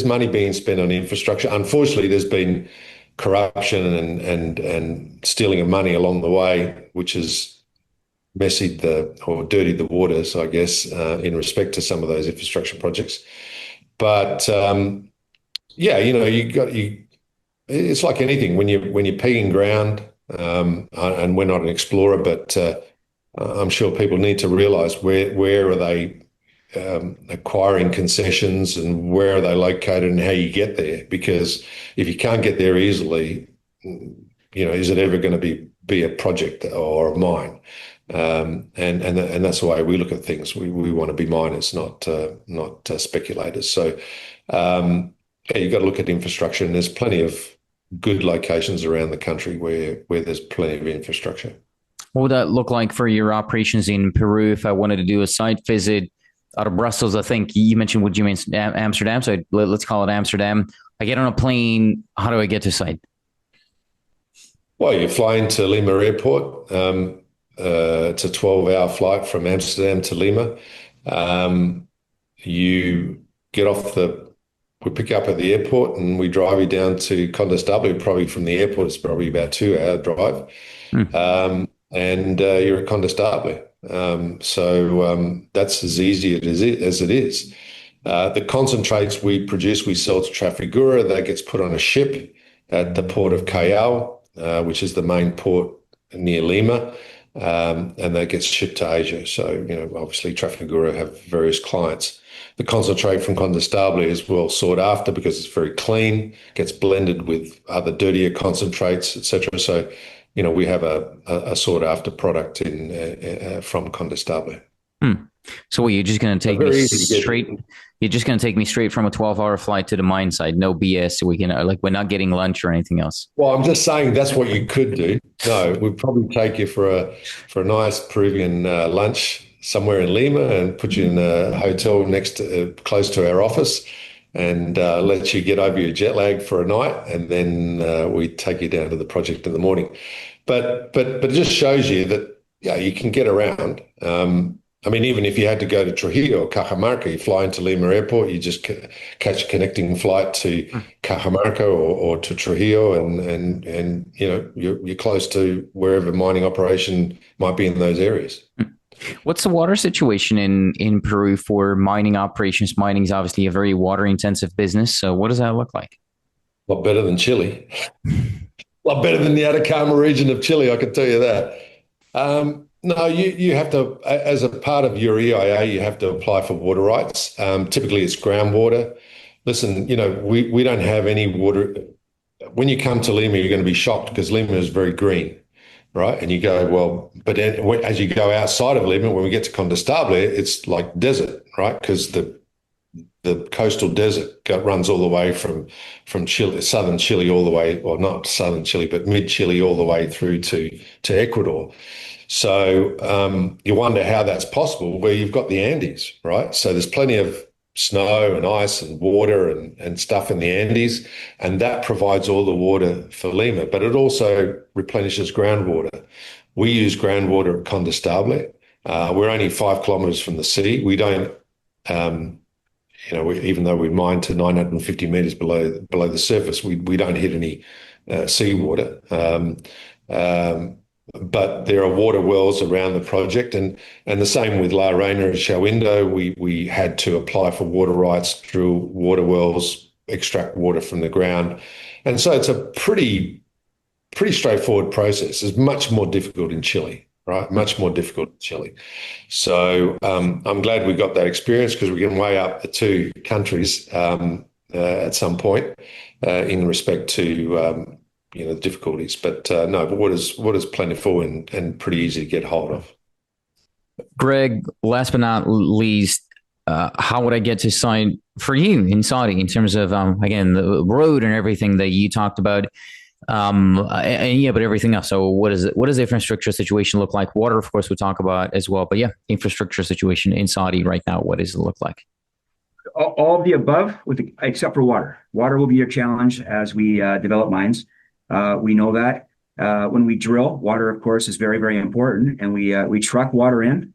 S2: money being spent on infrastructure. Unfortunately, there's been corruption and stealing of money along the way, which has dirtied the waters, I guess, in respect to some of those infrastructure projects. But it's like anything when you're pegging ground. And we're not an explorer, but I'm sure people need to realise where are they acquiring concessions and where are they located and how you get there. Because if you can't get there easily, is it ever going to be a project or a mine? And that's the way we look at things. We want to be miners, not speculators. So you've got to look at infrastructure, and there's plenty of good locations around the country where there's plenty of infrastructure.
S1: What would that look like for your operations in Peru if I wanted to do a site visit out of Brussels? I think you mentioned Amsterdam, so let's call it Amsterdam. I get on a plane. How do I get to site?
S2: Well, you fly into Lima Airport. It's a 12-hour flight from Amsterdam to Lima. You get off we pick you up at the airport and we drive you down to Condestable. Probably from the airport, it's probably about a 2-hour drive. And you're at Condestable. So that's as easy as it is. The concentrates we produce, we sell to Trafigura. That gets put on a ship at the port of Callao, which is the main port near Lima. and that gets shipped to Asia. So, obviously Trafigura have various clients. The concentrate from Condestable is well sought after because it's very clean, gets blended with other dirtier concentrates, etc. So, we have a sought after product from Condestable.
S1: So you're just going to take me
S2: Very easy to get.
S1: straight. You're just going to take me straight from a 12-hour flight to the mine site. No BS. We can we're not getting lunch or anything else.
S2: Well, I'm just saying that's what you could do. No, we'd probably take you for a nice Peruvian lunch somewhere in Lima and put you in a hotel close to our office, and let you get over your jet lag for a night, and then we take you down to the project in the morning. But it just shows you that you can get around. Even if you had to go to Trujillo or Cajamarca, you fly into Lima Airport, you just catch a connecting flight to Cajamarca or to Trujillo, and you're close to wherever mining operation might be in those areas.
S1: What's the water situation in Peru for mining operations? Mining is obviously a very water-intensive business. So what does that look like?
S2: A lot better than Chile. A lot better than the Atacama region of Chile, I can tell you that. No, you have to, as a part of your EIA, you have to apply for water rights. Typically, it's groundwater. Listen, we don't have any water. When you come to Lima, you're going to be shocked because Lima is very green, right? And you go, well, but then as you go outside of Lima, when we get to Condestable, it's like desert, right? Because the coastal desert runs all the way from Chile, southern Chile, all the way, or not southern Chile, but mid Chile, all the way through to Ecuador. So you wonder how that's possible where you've got the Andes, right? So there's plenty of snow and ice and water and stuff in the Andes, and that provides all the water for Lima, but it also replenishes groundwater. We use groundwater at Condestable. We're only 5 kilometers from the sea. We don't, even though we mine to 950 meters below the surface, we don't hit any seawater. But there are water wells around the project, and the same with La Reina and Shahuindo. We had to apply for water rights, drill water wells, extract water from the ground, and so it's a pretty straightforward process. It's much more difficult in Chile, right? Much more difficult in Chile. So I'm glad we got that experience because we can weigh up the two countries at some point in respect to the difficulties, but no, but water's plentiful and pretty easy to get hold of.
S1: Greg, last but not least, how would I get to sign for you in Saudi in terms of again the road and everything that you talked about, but everything else. So what is it? What does the infrastructure situation look like? Water, of course, we talk about as well, but infrastructure situation in Saudi right now. What does it look like?
S5: All of the above, except for water. Water will be a challenge as we develop mines. We know that when we drill, water, of course, is very, very important, and we truck water in.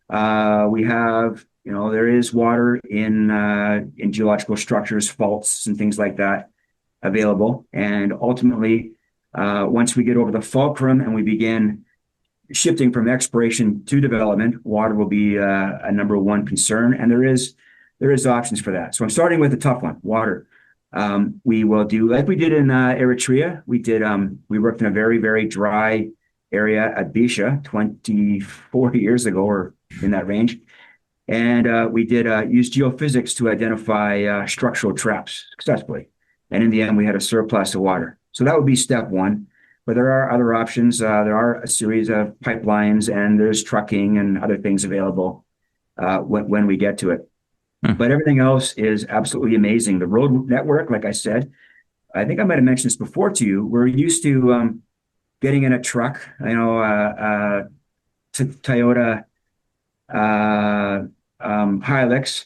S5: We have, there is water in geological structures, faults, and things like that available. And ultimately, once we get over the fulcrum and we begin shifting from exploration to development, water will be a number one concern, and there is options for that. So I'm starting with the tough one, water. We will do like we did in Eritrea. We worked in a very, very dry area at Bisha 24 years ago or in that range. And we did use geophysics to identify structural traps successfully. And in the end, we had a surplus of water. So that would be step one. But there are other options. There are a series of pipelines, and there's trucking and other things available when we get to it. But everything else is absolutely amazing. The road network, like I said, I think I might have mentioned this before to you. We're used to getting in a truck, Toyota Hilux,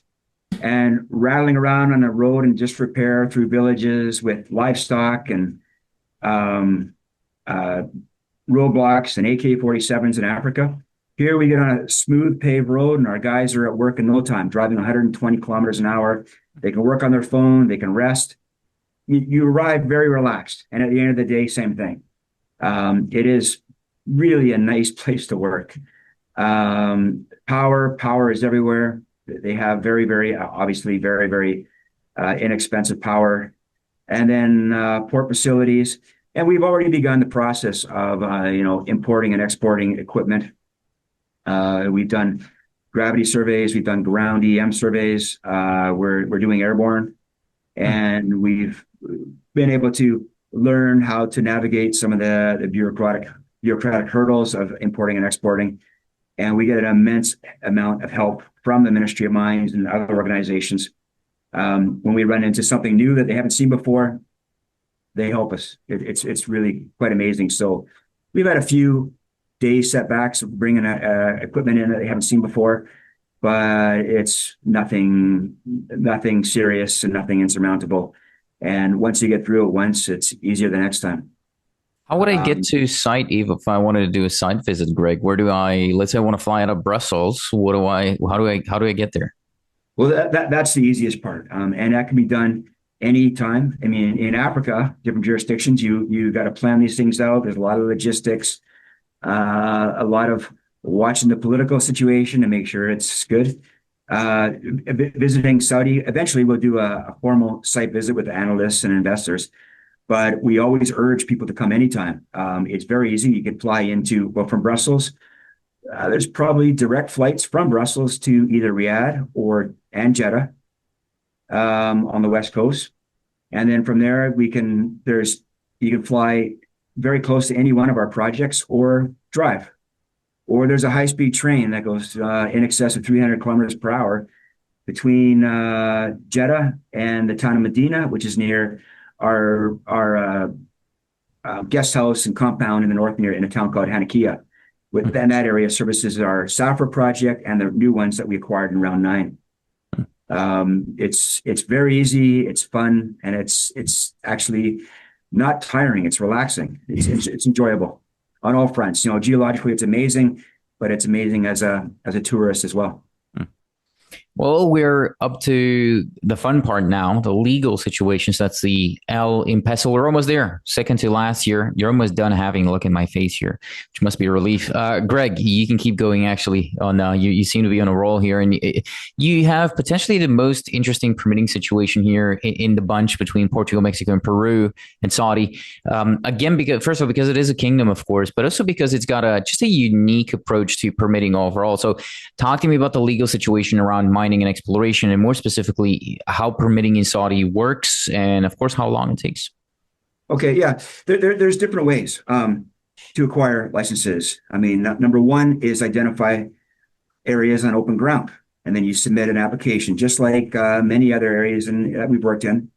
S5: and rattling around on the road in disrepair through villages with livestock and roadblocks and AK-47s in Africa. Here we get on a smooth paved road, and our guys are at work in no time, driving 120 kilometers an hour. They can work on their phone. They can rest. You arrive very relaxed. And at the end of the day, same thing. It is really a nice place to work. Power is everywhere. They have very, very, obviously very, very inexpensive power. And then port facilities. And we've already begun the process of, importing and exporting equipment. We've done gravity surveys, we've done ground EM surveys, we're doing airborne, and we've been able to learn how to navigate some of the bureaucratic hurdles of importing and exporting. And we get an immense amount of help from the Ministry of Mines and other organizations. When we run into something new that they haven't seen before, they help us. It's really quite amazing. So we've had a few days setbacks of bringing equipment in that they haven't seen before, but it's nothing serious and nothing insurmountable. And once you get through it once, it's easier the next time.
S1: How would I get to site, Eve, if I wanted to do a site visit, Greg? Let's say I want to fly out of Brussels. How do I get there?
S5: Well, that's the easiest part. And that can be done anytime. I mean, in Africa, different jurisdictions, you got to plan these things out. There's a lot of logistics, a lot of watching the political situation to make sure it's good. Visiting Saudi, eventually we'll do a formal site visit with analysts and investors, but we always urge people to come anytime. It's very easy. You can fly from Brussels. There's probably direct flights from Brussels to either Riyadh and Jeddah on the West Coast. And then from there, you can fly very close to any one of our projects or drive. Or there's a high-speed train that goes in excess of 300 kilometers per hour between Jeddah and the town of Medina, which is near our guest house and compound in the north in a town called Hanakia. Within that area services our Safra project and the new ones that we acquired in round 9. It's very easy, it's fun, and it's actually not tiring. It's relaxing. It's enjoyable on all fronts. Geologically, it's amazing, but it's amazing as a tourist as well.
S1: Well, we're up to the fun part now, the legal situations. That's the L impersonal. We're almost there. Second to last year. You're almost done having a look at my face here, which must be a relief. Greg, you can keep going actually. You seem to be on a roll here, and you have potentially the most interesting permitting situation here in the bunch between Portugal, Mexico, and Peru and Saudi. Again, because it is a kingdom, of course, but also because it's got just a unique approach to permitting overall. So, talk to me about the legal situation around mining and exploration, and more specifically, how permitting in Saudi works, and of course, how long it takes.
S5: Okay, yeah, there's different ways to acquire licenses. I mean, number one is identify areas on open ground, and then you submit an application, just like many other areas that we've worked in.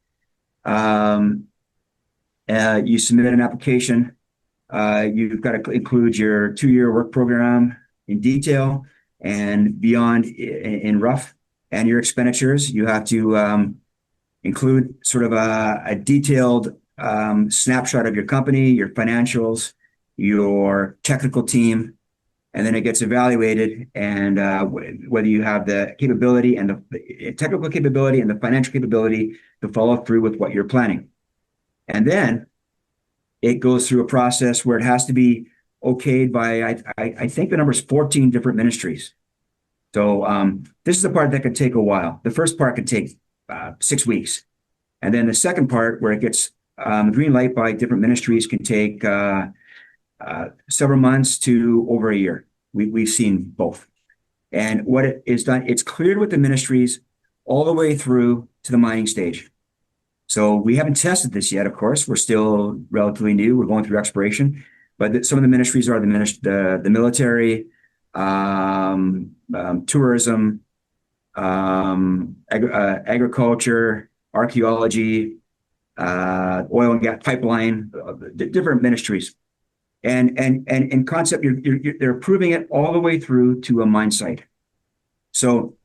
S5: You submit an application. You've got to include your 2-year work program in detail and beyond in rough, and your expenditures. You have to include sort of a detailed snapshot of your company, your financials, your technical team, and then it gets evaluated, and whether you have the capability and the technical capability and the financial capability to follow through with what you're planning. And then it goes through a process where it has to be okayed by, I think the number is 14 different ministries. So this is the part that could take a while. The first part could take 6 weeks. And then the second part, where it gets green light by different ministries, can take several months to over a year. We've seen both. And what it is done, it's cleared with the ministries all the way through to the mining stage. So we haven't tested this yet, of course. We're still relatively new. We're going through exploration. But some of the ministries are the military, tourism, agriculture, archaeology, oil and gas pipeline, different ministries. And in concept, they're approving it all the way through to a mine site. So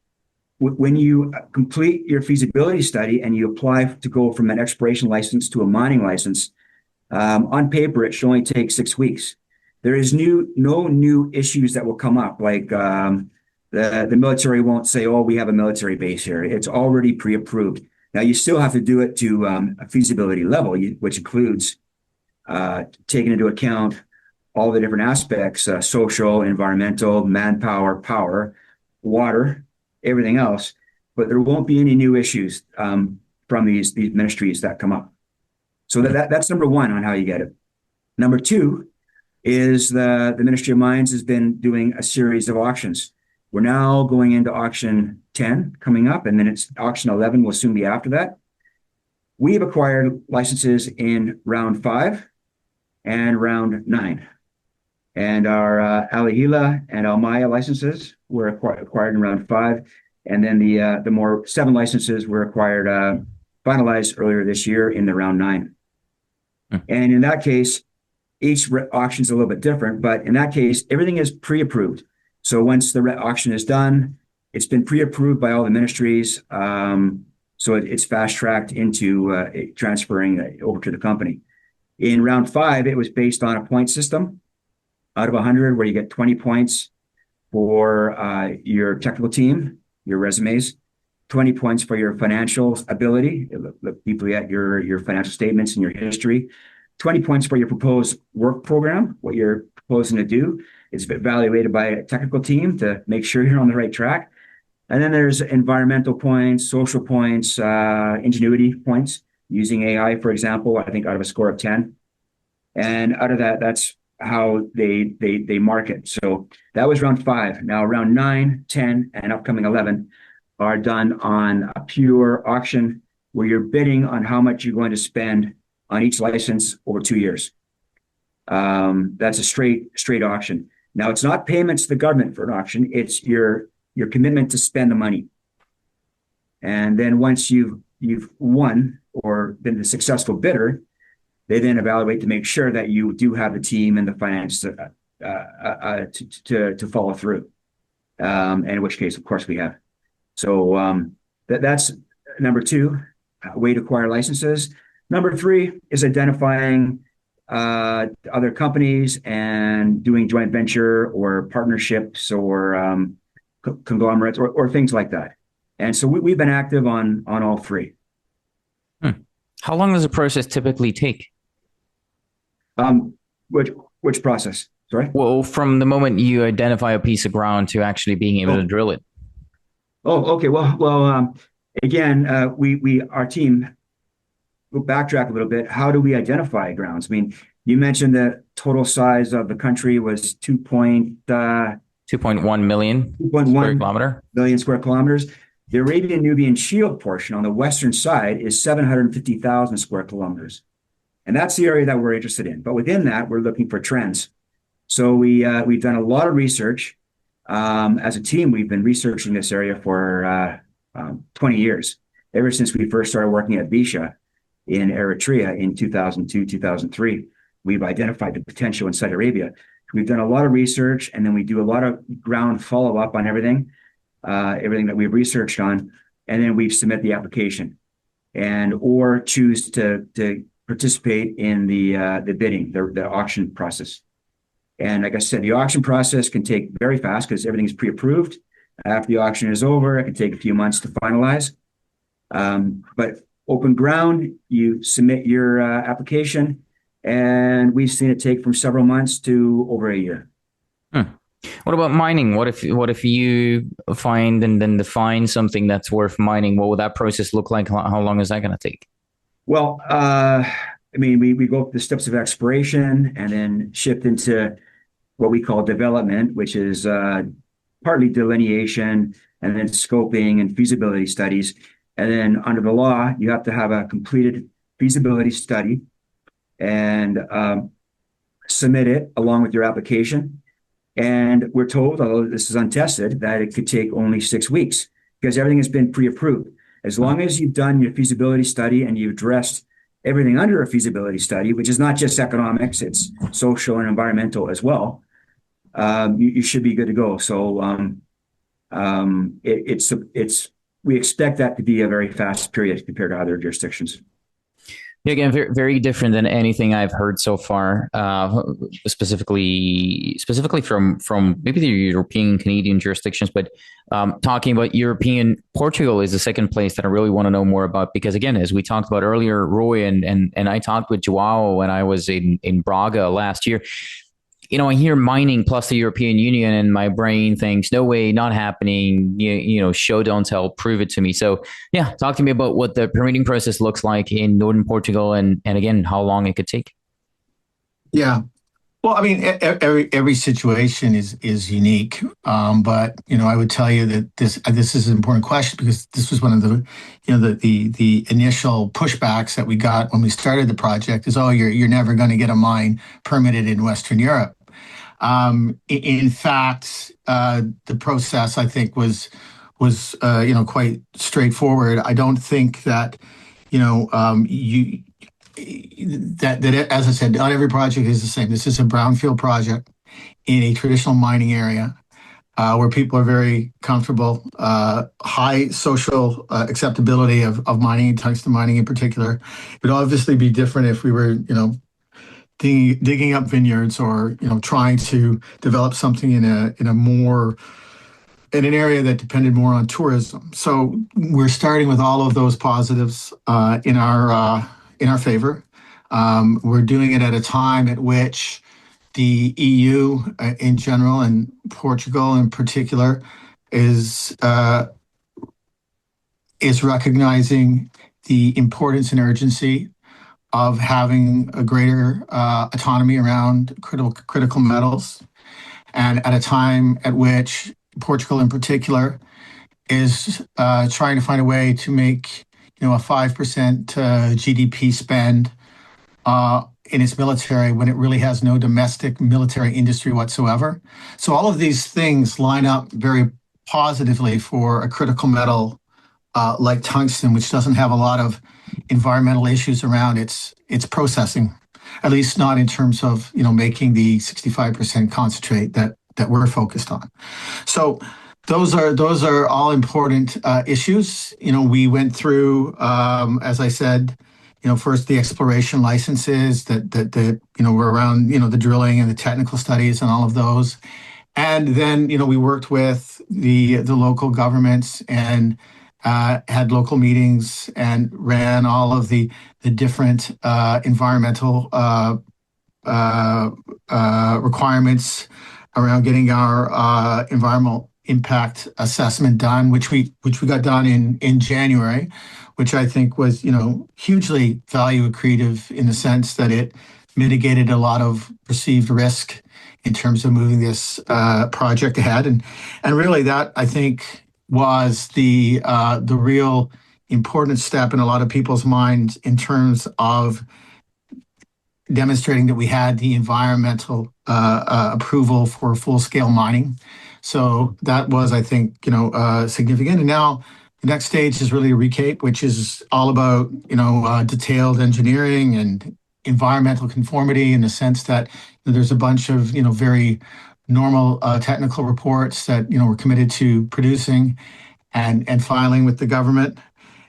S5: when you complete your feasibility study and you apply to go from an exploration license to a mining license, on paper, it should only take 6 weeks. There is no new issues that will come up, like the military won't say, "Oh, we have a military base here." It's already pre-approved. Now, you still have to do it to a feasibility level, which includes taking into account all the different aspects, social, environmental, manpower, power, water, everything else. But there won't be any new issues from these ministries that come up. So that's number one on how you get it. Number two is the Ministry of Mines has been doing a series of auctions. We're now going into auction 10 coming up, and then it's auction 11 will soon be after that. We've acquired licenses in round 5 and round 9. And our Alihila and Almaya licenses were acquired in round 5. And then the more 7 licenses were acquired, finalized earlier this year in the round 9. And in that case, each auction is a little bit different, but in that case, everything is pre-approved. So once the auction is done, it's been pre-approved by all the ministries. So it's fast-tracked into transferring over to the company. In round 5, it was based on a point system out of 100, where you get 20 points for your technical team, your resumes, 20 points for your financial ability, look deeply at your financial statements and your history, 20 points for your proposed work program, what you're proposing to do. It's evaluated by a technical team to make sure you're on the right track. And then there's environmental points, social points, ingenuity points, using AI, for example, I think out of a score of 10. And out of that, that's how they mark it. So that was round 5. Now round 9, 10, and upcoming 11 are done on a pure auction where you're bidding on how much you're going to spend on each license over 2 years. That's a straight auction. Now it's not payments to the government for an auction. It's your commitment to spend the money. And then once you've won or been the successful bidder, they then evaluate to make sure that you do have the team and the finance to follow through. And in which case, of course, we have. So that's number 2, way to acquire licenses. Number 3 is identifying other companies and doing joint venture or partnerships or conglomerates or things like that. And so we've been active on all 3.
S1: How long does the process typically take?
S5: Which process? Sorry?
S1: Well, from the moment you identify a piece of ground to actually being able to drill it.
S5: Oh, okay. Well, again, our team, we'll backtrack a little bit. How do we identify grounds? I mean, you mentioned the total size of the country was
S1: 2.1 million square kilometer.
S5: Million square kilometers. The Arabian-Nubian Shield portion on the western side is 750,000 square kilometers. And that's the area that we're interested in. But within that, we're looking for trends. So we've done a lot of research. As a team, we've been researching this area for 20 years, ever since we first started working at Bisha in Eritrea in 2002, 2003. We've identified the potential in Saudi Arabia. We've done a lot of research, and then we do a lot of ground follow-up on everything that we've researched on, and then we submit the application or choose to participate in the bidding, the auction process. And like I said, the auction process can take very fast because everything is pre-approved. After the auction is over, it can take a few months to finalize. But open ground, you submit your application, and we've seen it take from several months to over a year.
S1: What about mining? What if you find and then define something that's worth mining? What would that process look like? How long is that going to take?
S5: Well, I mean, we go through the steps of exploration and then shift into what we call development, which is partly delineation and then scoping and feasibility studies. And then under the law, you have to have a completed feasibility study and submit it along with your application. And we're told, although this is untested, that it could take only 6 weeks because everything has been pre-approved. As long as you've done your feasibility study and you've addressed everything under a feasibility study, which is not just economics, it's social and environmental as well, you should be good to go. So we expect that to be a very fast period compared to other jurisdictions.
S1: Yeah, again, very, very different than anything I've heard so far, specifically from maybe the European, Canadian jurisdictions, but talking about European, Portugal is the second place that I really want to know more about, because again, as we talked about earlier, Roy and I talked with Joao when I was in Braga last year. You know, I hear mining plus the European Union and my brain thinks, no way, not happening, you know, show, don't tell, prove it to me. So yeah, talk to me about what the permitting process looks like in northern Portugal and again, how long it could take.
S4: Yeah. Well, I mean, every situation is unique, but I would tell you that this is an important question because this was one of the the initial pushbacks that we got when we started the project is, oh, you're never going to get a mine permitted in Western Europe. In fact, the process I think was quite straightforward. I don't think that you that as I said, not every project is the same. This is a brownfield project in a traditional mining area where people are very comfortable, high social acceptability of mining, tungsten mining in particular. It would obviously be different if we were, digging up vineyards or trying to develop something in an area that depended more on tourism. So we're starting with all of those positives in our favor. We're doing it at a time at which the EU in general and Portugal in particular is recognizing the importance and urgency of having a greater autonomy around critical metals, and at a time at which Portugal in particular is trying to find a way to make a 5% GDP spend in its military when it really has no domestic military industry whatsoever. So all of these things line up very positively for a critical metal like tungsten, which doesn't have a lot of environmental issues around its processing, at least not in terms of making the 65% concentrate that we're focused on. So those are all important issues. We went through, as I said, first the exploration licenses that were around the drilling and the technical studies and all of those, and then we worked with the local governments and had local meetings and ran all of the different environmental requirements around getting our environmental impact assessment done, which we got done in January, which I think was hugely value accretive in the sense that it mitigated a lot of perceived risk in terms of moving this project ahead, and really that I think was the real important step in a lot of people's minds in terms of demonstrating that we had the environmental approval for full-scale mining. So that was, I think, significant. And now the next stage is really a recape, which is all about, detailed engineering and environmental conformity in the sense that there's a bunch of, very normal technical reports that, we're committed to producing and filing with the government.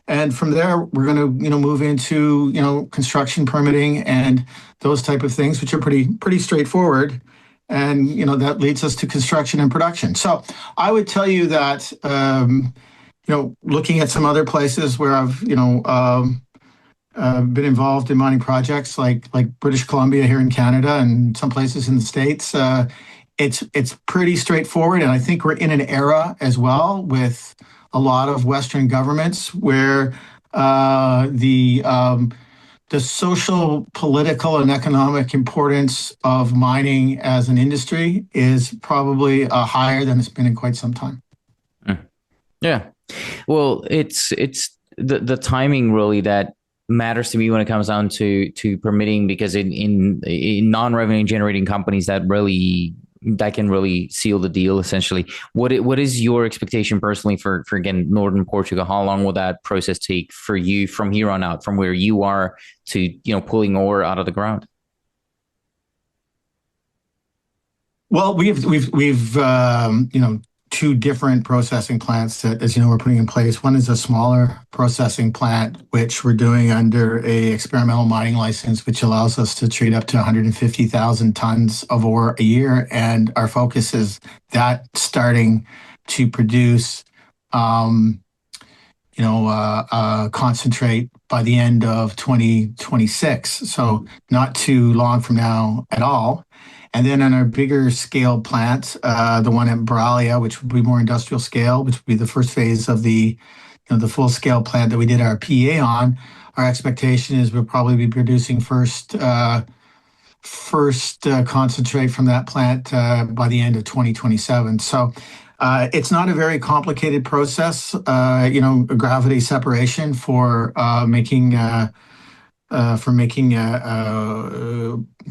S4: And from there, we're going to, move into, construction permitting and those type of things, which are pretty straightforward. And, that leads us to construction and production. So I would tell you that, looking at some other places where I've, been involved in mining projects like British Columbia here in Canada and some places in the States, it's pretty straightforward. And I think we're in an era as well with a lot of Western governments where the social, political, and economic importance of mining as an industry is probably higher than it's been in quite some time.
S1: Yeah. Well, it's the timing really that matters to me when it comes down to permitting, because in non-revenue generating companies that can really seal the deal essentially. What is your expectation personally for again northern Portugal? How long will that process take for you from here on out, from where you are to pulling ore out of the ground?
S4: Well, we've two different processing plants that, as you know, we're putting in place. One is a smaller processing plant, which we're doing under a experimental mining license, which allows us to treat up to 150,000 tons of ore a year. And our focus is that starting to produce, concentrate by the end of 2026. So not too long from now at all. And then on our bigger scale plant, the one at Bralia, which would be more industrial scale, which would be the first phase of the full scale plant that we did our PEA on, our expectation is we'll probably be producing first first concentrate from that plant by the end of 2027. So it's not a very complicated process, gravity separation for making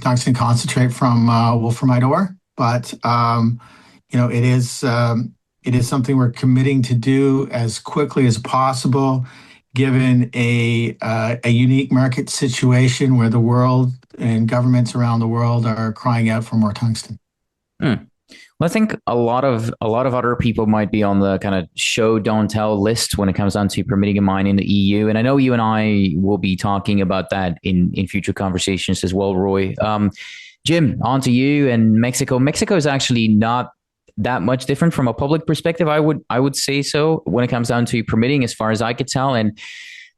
S4: tungsten concentrate from wolframite ore. But it is something we're committing to do as quickly as possible, given a unique market situation where the world and governments around the world are crying out for more tungsten.
S1: Well, I think a lot of other people might be on the kind of show don't tell list when it comes down to permitting a mine in the EU, and I know you and I will be talking about that in future conversations as well, Roy. Jim, on to you and Mexico. Mexico is actually not that much different from a public perspective. I would say so when it comes down to permitting, as far as I could tell, and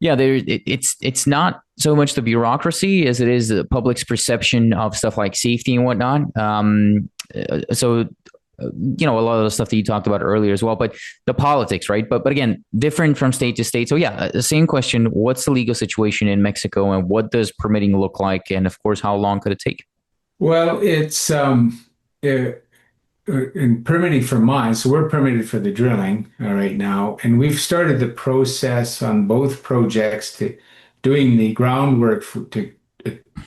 S1: yeah, it's not so much the bureaucracy as it is the public's perception of stuff like safety and whatnot. So a lot of the stuff that you talked about earlier as well, but the politics, right? But again, different from state to state. So yeah, the same question: what's the legal situation in Mexico, and what does permitting look like? And of course, how long could it take?
S3: Well, it's in permitting for mines. So we're permitted for the drilling right now, and we've started the process on both projects to doing the groundwork to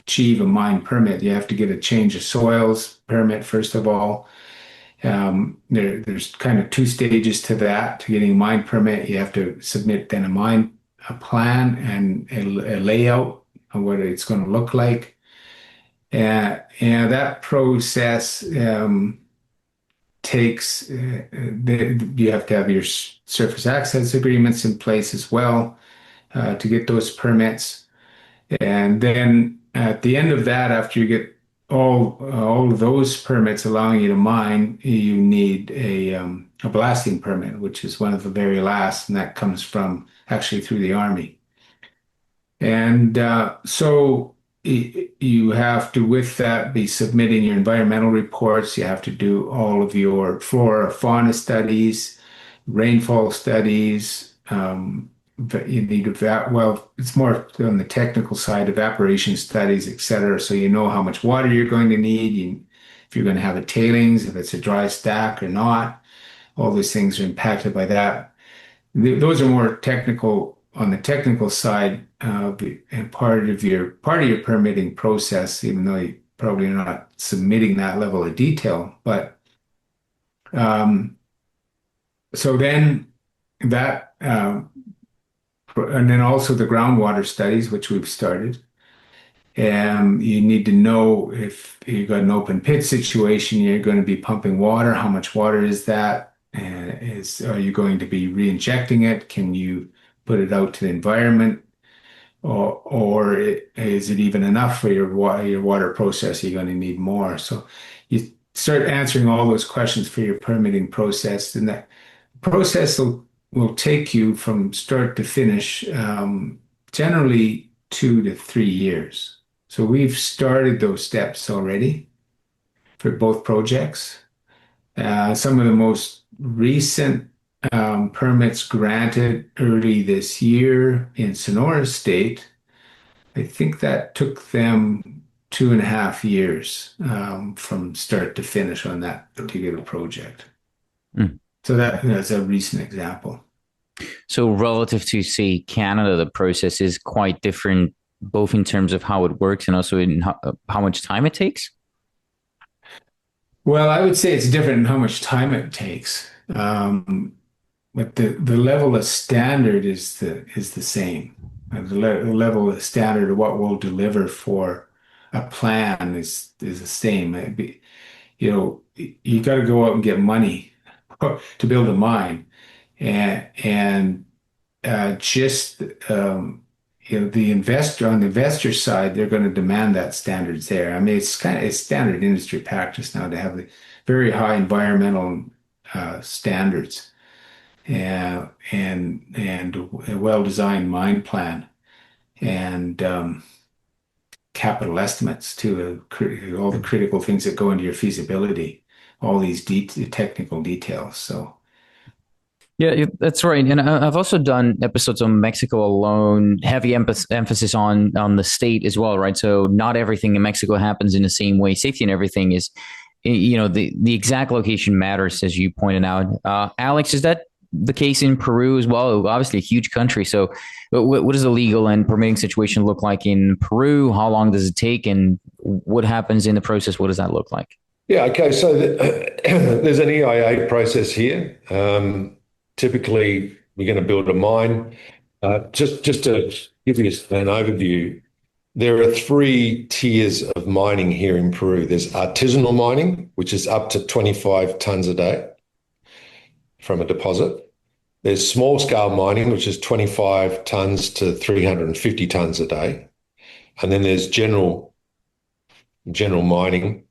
S3: achieve a mine permit. You have to get a change of soils permit first of all. There's kind of two stages to that. To getting a mine permit, you have to submit then a plan and a layout of what it's going to look like. And that process takes, you have to have your surface access agreements in place as well to get those permits. And then at the end of that, after you get all of those permits allowing you to mine, you need a blasting permit, which is one of the very last, and that comes from actually through the Army. And so you have to, with that, be submitting your environmental reports. You have to do all of your flora, fauna studies, rainfall studies. You need it's more on the technical side, evaporation studies, et cetera. So you know how much water you're going to need, if you're going to have a tailings, if it's a dry stack or not. All those things are impacted by that. Those are more technical on the technical side, and part of your permitting process, even though you probably are not submitting that level of detail. But so then that. And then also the groundwater studies, which we've started. And you need to know if you've got an open pit situation, you're going to be pumping water. How much water is that? Are you going to be re-injecting it? Can you put it out to the environment? Or is it even enough for your water process? You're going to need more. So you start answering all those questions for your permitting process, and that process will take you from start to finish, generally 2 to 3 years. So we've started those steps already for both projects. Some of the most recent permits granted early this year in Sonora State, I think that took them 2.5 years from start to finish on that particular project. So that's a recent example.
S1: So relative to, say, Canada, the process is quite different, both in terms of how it works and also in how much time it takes?
S3: Well, I would say it's different in how much time it takes. But the level of standard is the same. The level of standard of what we'll deliver for a plan is the same. You got to go out and get money to build a mine, and just the investor on the investor side, they're going to demand that standards there. I mean, it's standard industry practice now to have the very high environmental standards and a well-designed mine plan and capital estimates too, all the critical things that go into your feasibility, all these technical details. So
S1: Yeah, that's right. And I've also done episodes on Mexico alone, heavy emphasis on the state as well, right? So not everything in Mexico happens in the same way. Safety and everything is, the exact location matters, as you pointed out. Alex, is that the case in Peru as well? Obviously, a huge country. So, what does the legal and permitting situation look like in Peru? How long does it take, and what happens in the process? What does that look like?
S2: Yeah, okay. So there's an EIA process here. Typically, we're going to build a mine. Just to give you an overview, there are three tiers of mining here in Peru. There's artisanal mining, which is up to 25 tons a day from a deposit. There's small scale mining, which is 25 tons to 350 tons a day. And then there's general mining,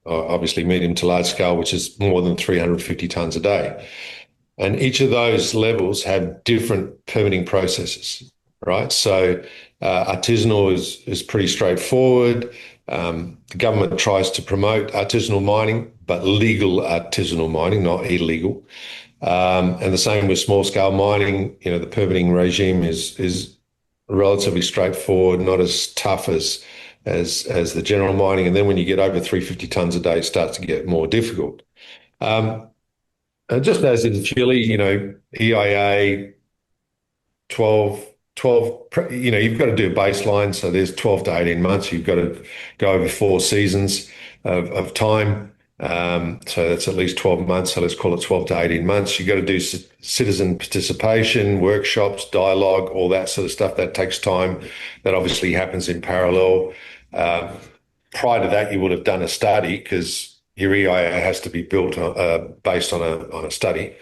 S2: obviously medium to large scale, which is more than 350 tons a day. And each of those levels have different permitting processes, right? So artisanal is pretty straightforward. The government tries to promote artisanal mining, but legal artisanal mining, not illegal. And the same with small scale mining. The permitting regime is relatively straightforward, not as tough as the general mining. And then when you get over 350 tons a day, it starts to get more difficult. And just as in Chile, EIA 12, you've got to do a baseline. So there's 12 to 18 months. You've got to go over 4 seasons of time. So that's at least 12 months. So let's call it 12 to 18 months. You've got to do citizen participation, workshops, dialogue, all that sort of stuff. That takes time. That obviously happens in parallel. Prior to that, you would have done a study because your EIA has to be built based on a study.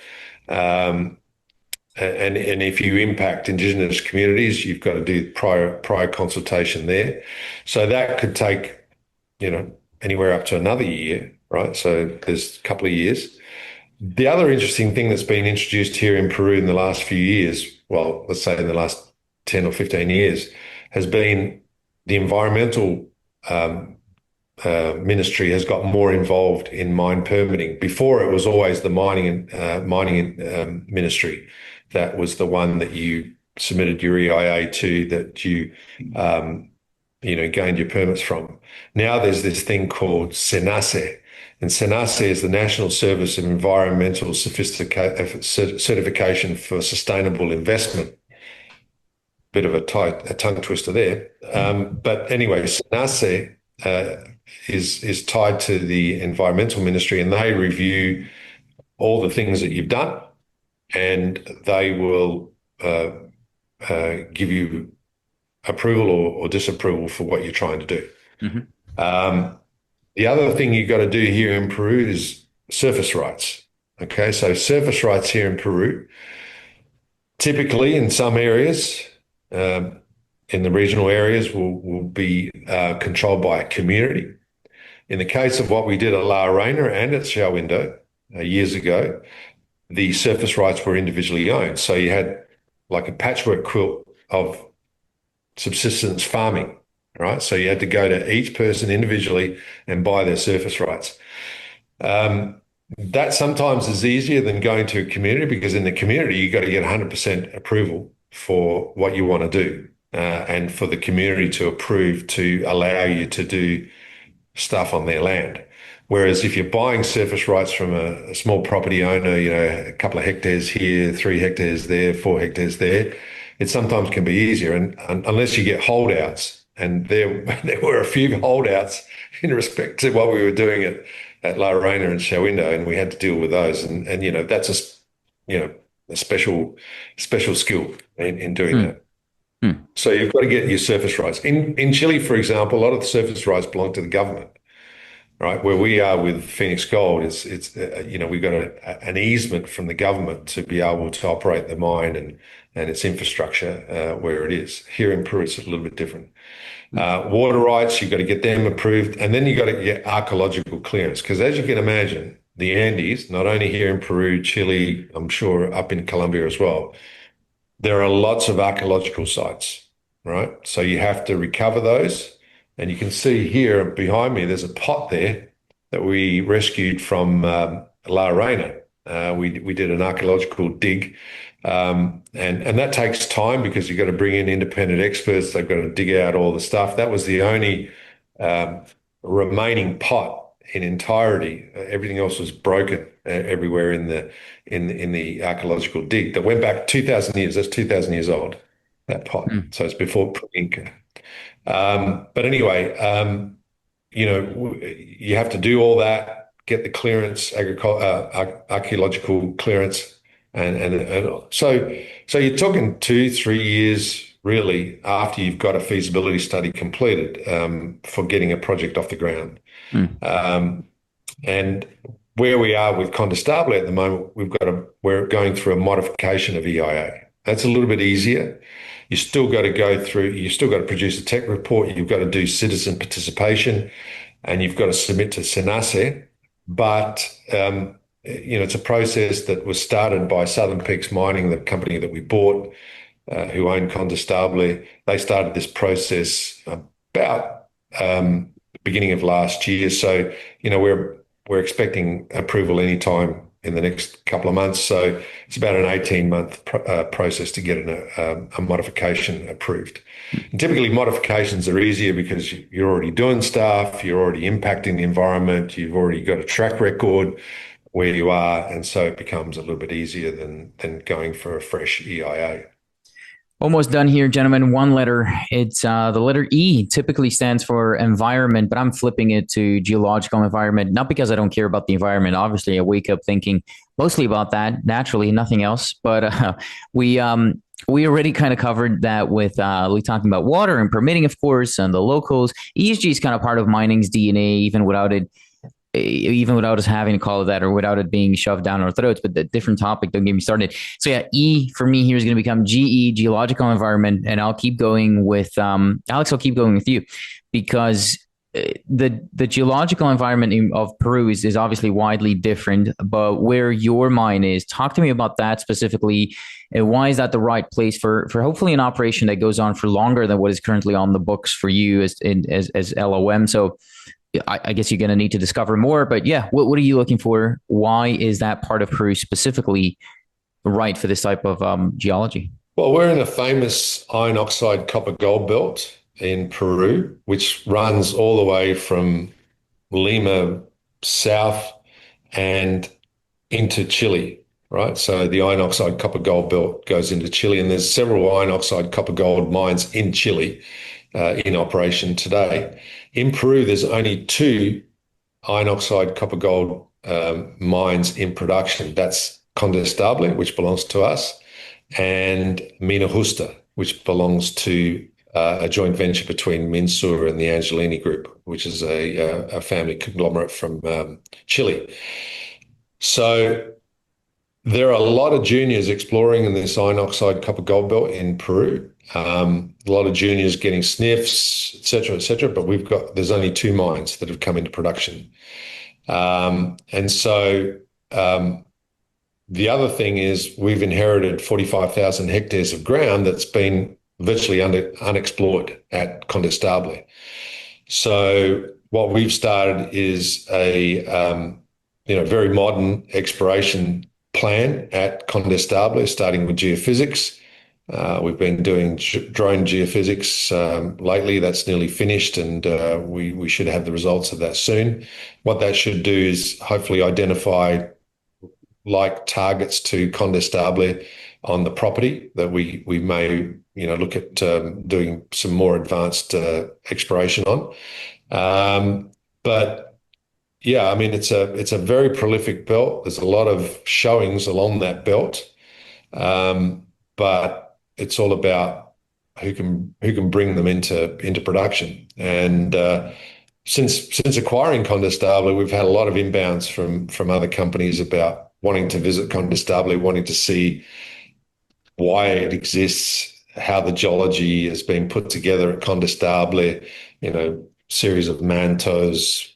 S2: And if you impact Indigenous communities, you've got to do prior consultation there. So that could take, anywhere up to another year, right? So there's a couple of years. The other interesting thing that's been introduced here in Peru in the last few years, well, let's say in the last 10 or 15 years, has been the environmental ministry has got more involved in mine permitting. Before, it was always the mining ministry that was the one that you submitted your EIA to, that you gained your permits from. Now there's this thing called SENACE, and SENACE is the National Service of Environmental Certification for Sustainable Investment. Bit of a tongue twister there, but anyway, SENACE is tied to the environmental ministry, and they review all the things that you've done, and they will give you approval or disapproval for what you're trying to do. Mm-hmm. The other thing you've got to do here in Peru is surface rights. Okay, so surface rights here in Peru, typically in some areas, in the regional areas, will be controlled by a community. In the case of what we did at La Reina and at Shaowindo years ago, the surface rights were individually owned. So you had like a patchwork quilt of subsistence farming, right? So you had to go to each person individually and buy their surface rights. That sometimes is easier than going to a community, because in the community, you've got to get 100% approval for what you want to do, and for the community to approve to allow you to do stuff on their land. Whereas if you're buying surface rights from a small property owner, a couple of hectares here, 3 hectares there, 4 hectares there, it sometimes can be easier. And unless you get holdouts, and there were a few holdouts in respect to what we were doing at La Reina and Shaowindo, and we had to deal with those. And that's a special skill in doing that. So you've got to get your surface rights. In Chile, for example, a lot of the surface rights belong to the government, right? Where we are with Phoenix Gold, we've got an easement from the government to be able to operate the mine and its infrastructure where it is. Here in Peru, it's a little bit different. Water rights, you've got to get them approved, and then you've got to get archaeological clearance, because as you can imagine, the Andes, not only here in Peru, Chile, I'm sure up in Colombia as well, there are lots of archaeological sites, right? So you have to recover those. And you can see here behind me, there's a pot there that we rescued from La Reina. We did an archaeological dig, and that takes time because you've got to bring in independent experts. They've got to dig out all the stuff. That was the only remaining pot in entirety. Everything else was broken everywhere in the archaeological dig that went back 2,000 years. That's 2,000 years old, that pot. So it's before pre-Inca. But anyway, you have to do all that, get the clearance, archaeological clearance, and so you're talking 2-3 years really after you've got a feasibility study completed for getting a project off the ground. And where we are with Condestable at the moment, we're going through a modification of EIA. That's a little bit easier. You still got to produce a tech report. You've got to do citizen participation, and you've got to submit to SENACE. But it's a process that was started by Southern Peaks Mining, the company that we bought, who owned Condestable. They started this process about beginning of last year. So we're expecting approval anytime in the next couple of months. So it's about an 18-month process to get a modification approved. And typically, modifications are easier because you're already doing stuff, you're already impacting the environment, you've already got a track record where you are, and so it becomes a little bit easier than going for a fresh EIA.
S1: Almost done here, gentlemen. One letter. It's the letter E typically stands for environment, but I'm flipping it to geological environment, not because I don't care about the environment. Obviously, I wake up thinking mostly about that, naturally, nothing else. But we already kind of covered that with we talking about water and permitting, of course, and the locals. ESG is kind of part of mining's DNA, even without us having to call it that or without it being shoved down our throats, but the different topic, don't get me started. So yeah, E for me here is going to become GE, geological environment, and I'll keep going with, Alex, I'll keep going with you because the geological environment of Peru is obviously widely different, but where your mind is, talk to me about that specifically, and why is that the right place for hopefully an operation that goes on for longer than what is currently on the books for you as LOM. So I guess you're going to need to discover more, but yeah, what are you looking for? Why is that part of Peru specifically right for this type of geology?
S2: Well, we're in a famous iron oxide copper gold belt in Peru, which runs all the way from Lima south and into Chile, right? So the iron oxide copper gold belt goes into Chile, and there's several iron oxide copper gold mines in Chile in operation today. In Peru, there's only 2 iron oxide copper gold mines in production. That's Condestable, which belongs to us, and Mina Justa, which belongs to a joint venture between Minsur and the Angelini Group, which is a family conglomerate from Chile. So there are a lot of juniors exploring in this iron oxide copper gold belt in Peru. A lot of juniors getting sniffs, et cetera, but there's only 2 mines that have come into production. And so the other thing is we've inherited 45,000 hectares of ground that's been virtually unexplored at Condestable. So what we've started is a very modern exploration plan at Condestable, starting with geophysics. We've been doing drone geophysics lately. That's nearly finished, and we should have the results of that soon. What that should do is hopefully identify like targets to Condestable on the property that we may look at doing some more advanced exploration on. But yeah, I mean it's a very prolific belt. There's a lot of showings along that belt, but it's all about who can bring them into production. And since acquiring Condestable, we've had a lot of inbounds from other companies about wanting to visit Condestable, wanting to see why it exists, how the geology has been put together at Condestable, series of mantos,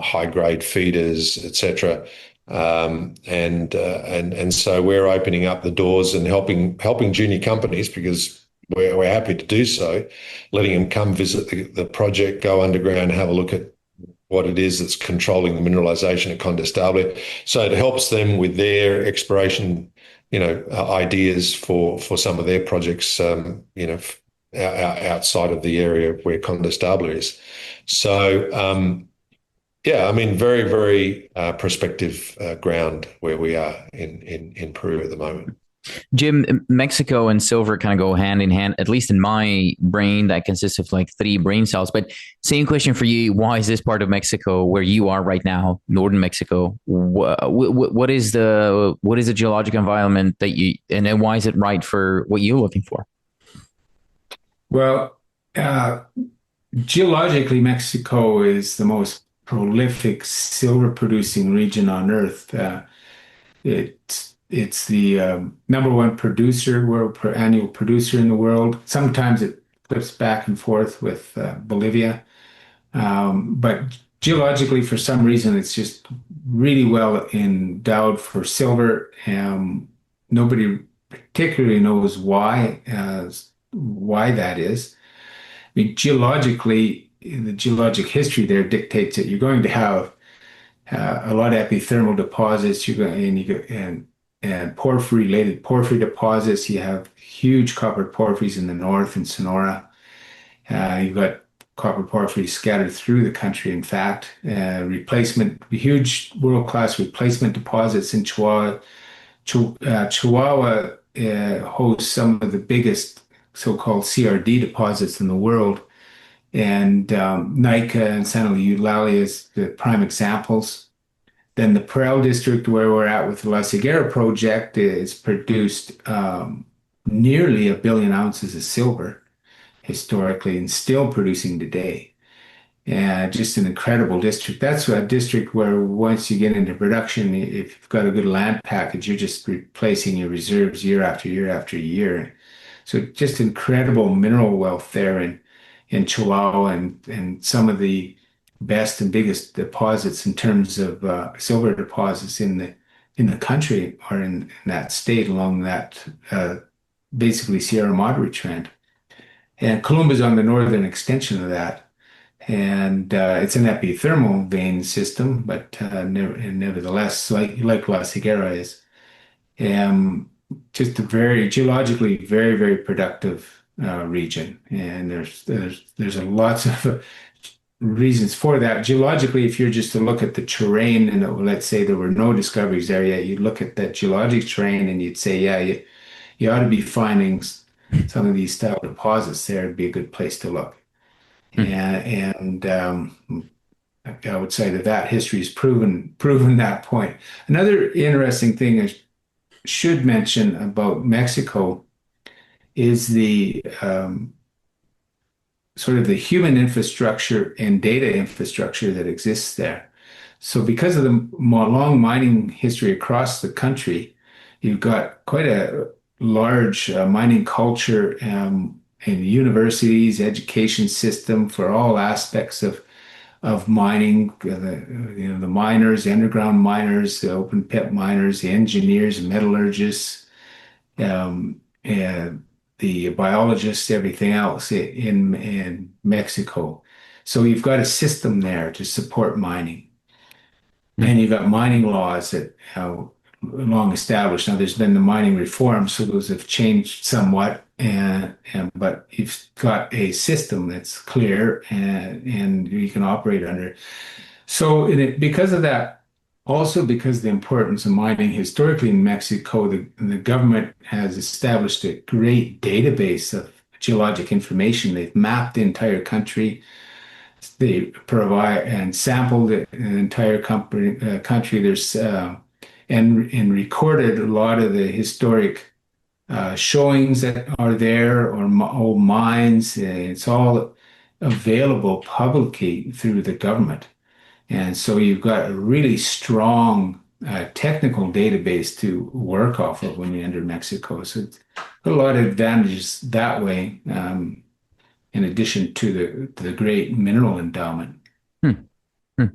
S2: high-grade feeders, etc. And so we're opening up the doors and helping junior companies, because we're happy to do so, letting them come visit the project, go underground, have a look at what it is that's controlling the mineralization at Condestable. So it helps them with their exploration, ideas for some of their projects, outside of the area where Condestable is. So, yeah, I mean, very, very prospective ground where we are in Peru at the moment.
S1: Jim, Mexico and silver kind of go hand in hand, at least in my brain, that consists of like 3 brain cells. But same question for you. Why is this part of Mexico where you are right now, northern Mexico? What is the geological environment and then why is it right for what you're looking for?
S3: Well, geologically, Mexico is the most prolific silver producing region on Earth. It's the number one producer, world per annual producer in the world. Sometimes it flips back and forth with Bolivia. But geologically, for some reason, it's just really well endowed for silver. Nobody particularly knows why that is. I mean, geologically, the geologic history there dictates that you're going to have a lot of epithermal deposits. And porphyry-related porphyry deposits. You have huge copper porphyries in the north in Sonora. You've got copper porphyry scattered through the country. In fact, huge world-class replacement deposits in Chihuahua. Chihuahua hosts some of the biggest so-called CRD deposits in the world, and Nica and Santa Eulalia is the prime examples. Then the Parral district, where we're at with the La Higuera project, is produced nearly 1 billion ounces of silver historically and still producing today. And just an incredible district. That's a district where once you get into production, if you've got a good land package, you're just replacing your reserves year after year after year. So just incredible mineral wealth there in Chihuahua and some of the best and biggest deposits in terms of silver deposits in the country are in that state along that basically Sierra Madre trend. And Columba is on the northern extension of that. And it's an epithermal vein system, but nevertheless, like La Higuera is, just a very geologically very, very productive region. And there's lots of reasons for that. Geologically, if you're just to look at the terrain and let's say there were no discoveries there yet, you'd look at that geologic terrain and you'd say, yeah, you ought to be finding some of these style deposits there. It'd be a good place to look. And I would say that history has proven that point. Another interesting thing I should mention about Mexico is the sort of the human infrastructure and data infrastructure that exists there. So because of the long mining history across the country, you've got quite a large mining culture in universities, education system for all aspects of mining, the miners, the underground miners, the open pit miners, the engineers, metallurgists, and the biologists, everything else in Mexico. So you've got a system there to support mining. And you've got mining laws that long established. Now there's been the mining reform, so those have changed somewhat, but you've got a system that's clear and you can operate under. So because of that, also because of the importance of mining historically in Mexico, the government has established a great database of geologic information. They've mapped the entire country. They provide and sampled the entire country. There's and recorded a lot of the historic showings that are there or old mines. It's all available publicly through the government. And so you've got a really strong technical database to work off of when you enter Mexico. So it's a lot of advantages that way, in addition to the great mineral endowment.
S1: Hmm. Hmm.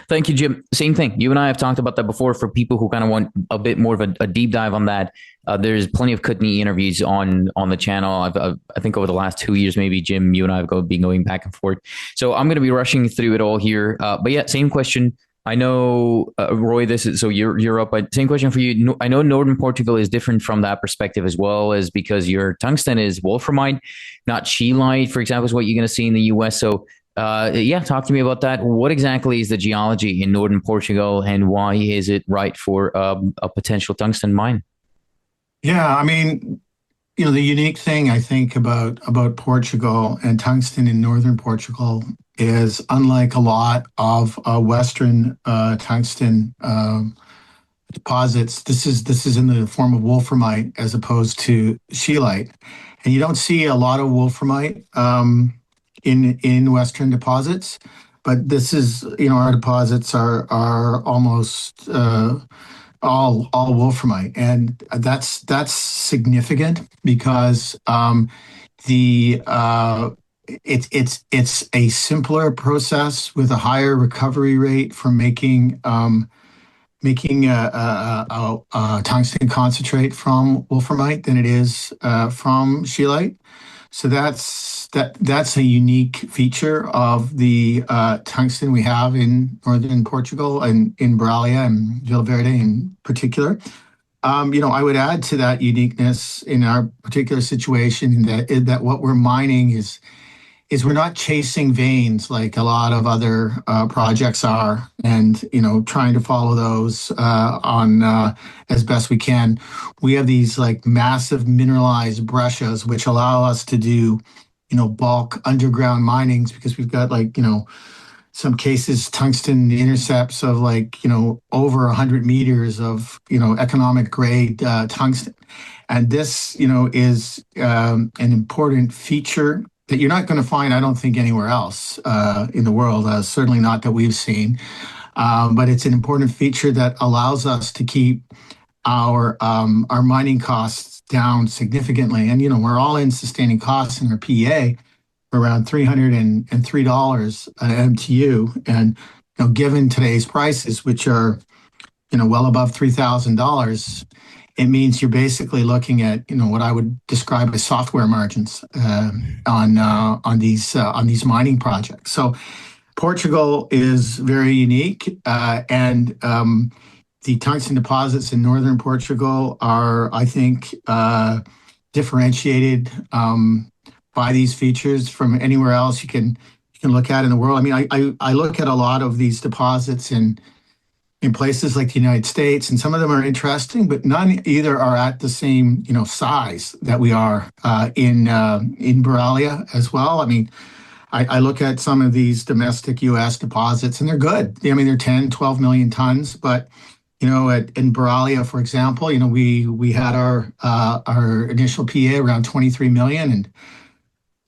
S1: Thank you, Jim. Same thing. You and I have talked about that before. For people who kind of want a bit more of a deep dive on that, there's plenty of Kootenai interviews on the channel. I think over the last 2 years, maybe, Jim, you and I have been going back and forth. So I'm going to be rushing through it all here. But yeah, same question. I know, Roy, this is so you're up. But same question for you. I know Northern Portugal is different from that perspective as well, as because your tungsten is wolframite, not scheelite, for example, is what you're going to see in the US. So yeah, talk to me about that. What exactly is the geology in Northern Portugal, and why is it right for a potential tungsten mine?
S4: Yeah, I mean, the unique thing I think about Portugal and tungsten in northern Portugal is unlike a lot of Western tungsten deposits. This is in the form of wolframite as opposed to scheelite, and you don't see a lot of wolframite in Western deposits. But this is, our deposits are almost all wolframite, and that's significant because the it's a simpler process with a higher recovery rate for making a tungsten concentrate from wolframite than it is from scheelite. So that's a unique feature of the tungsten we have in northern Portugal and in Borralia and Vila Verde in particular. I would add to that uniqueness in our particular situation that what we're mining is we're not chasing veins like a lot of other projects are, and trying to follow those on as best we can. We have these like massive mineralized breccias which allow us to do bulk underground minings, because we've got some cases tungsten intercepts of over 100 meters of economic grade tungsten, and this is an important feature that you're not going to find, I don't think, anywhere else in the world, certainly not that we've seen. But it's an important feature that allows us to keep our mining costs down significantly. And, we're all in sustaining costs in our PEA around $303 an MTU. And, given today's prices, which are, well above $3,000, it means you're basically looking at what I would describe as software margins on these mining projects. So Portugal is very unique, and the tungsten deposits in northern Portugal are, I think, differentiated by these features from anywhere else you can look at in the world. I mean, I look at a lot of these deposits in places like the United States, and some of them are interesting, but none either are at the same size that we are in Borralia as well. I mean, I look at some of these domestic U.S. deposits, and they're good. I mean, they're 10, 12 million tons, but in Borralia, for example, we had our initial PA around 23 million, and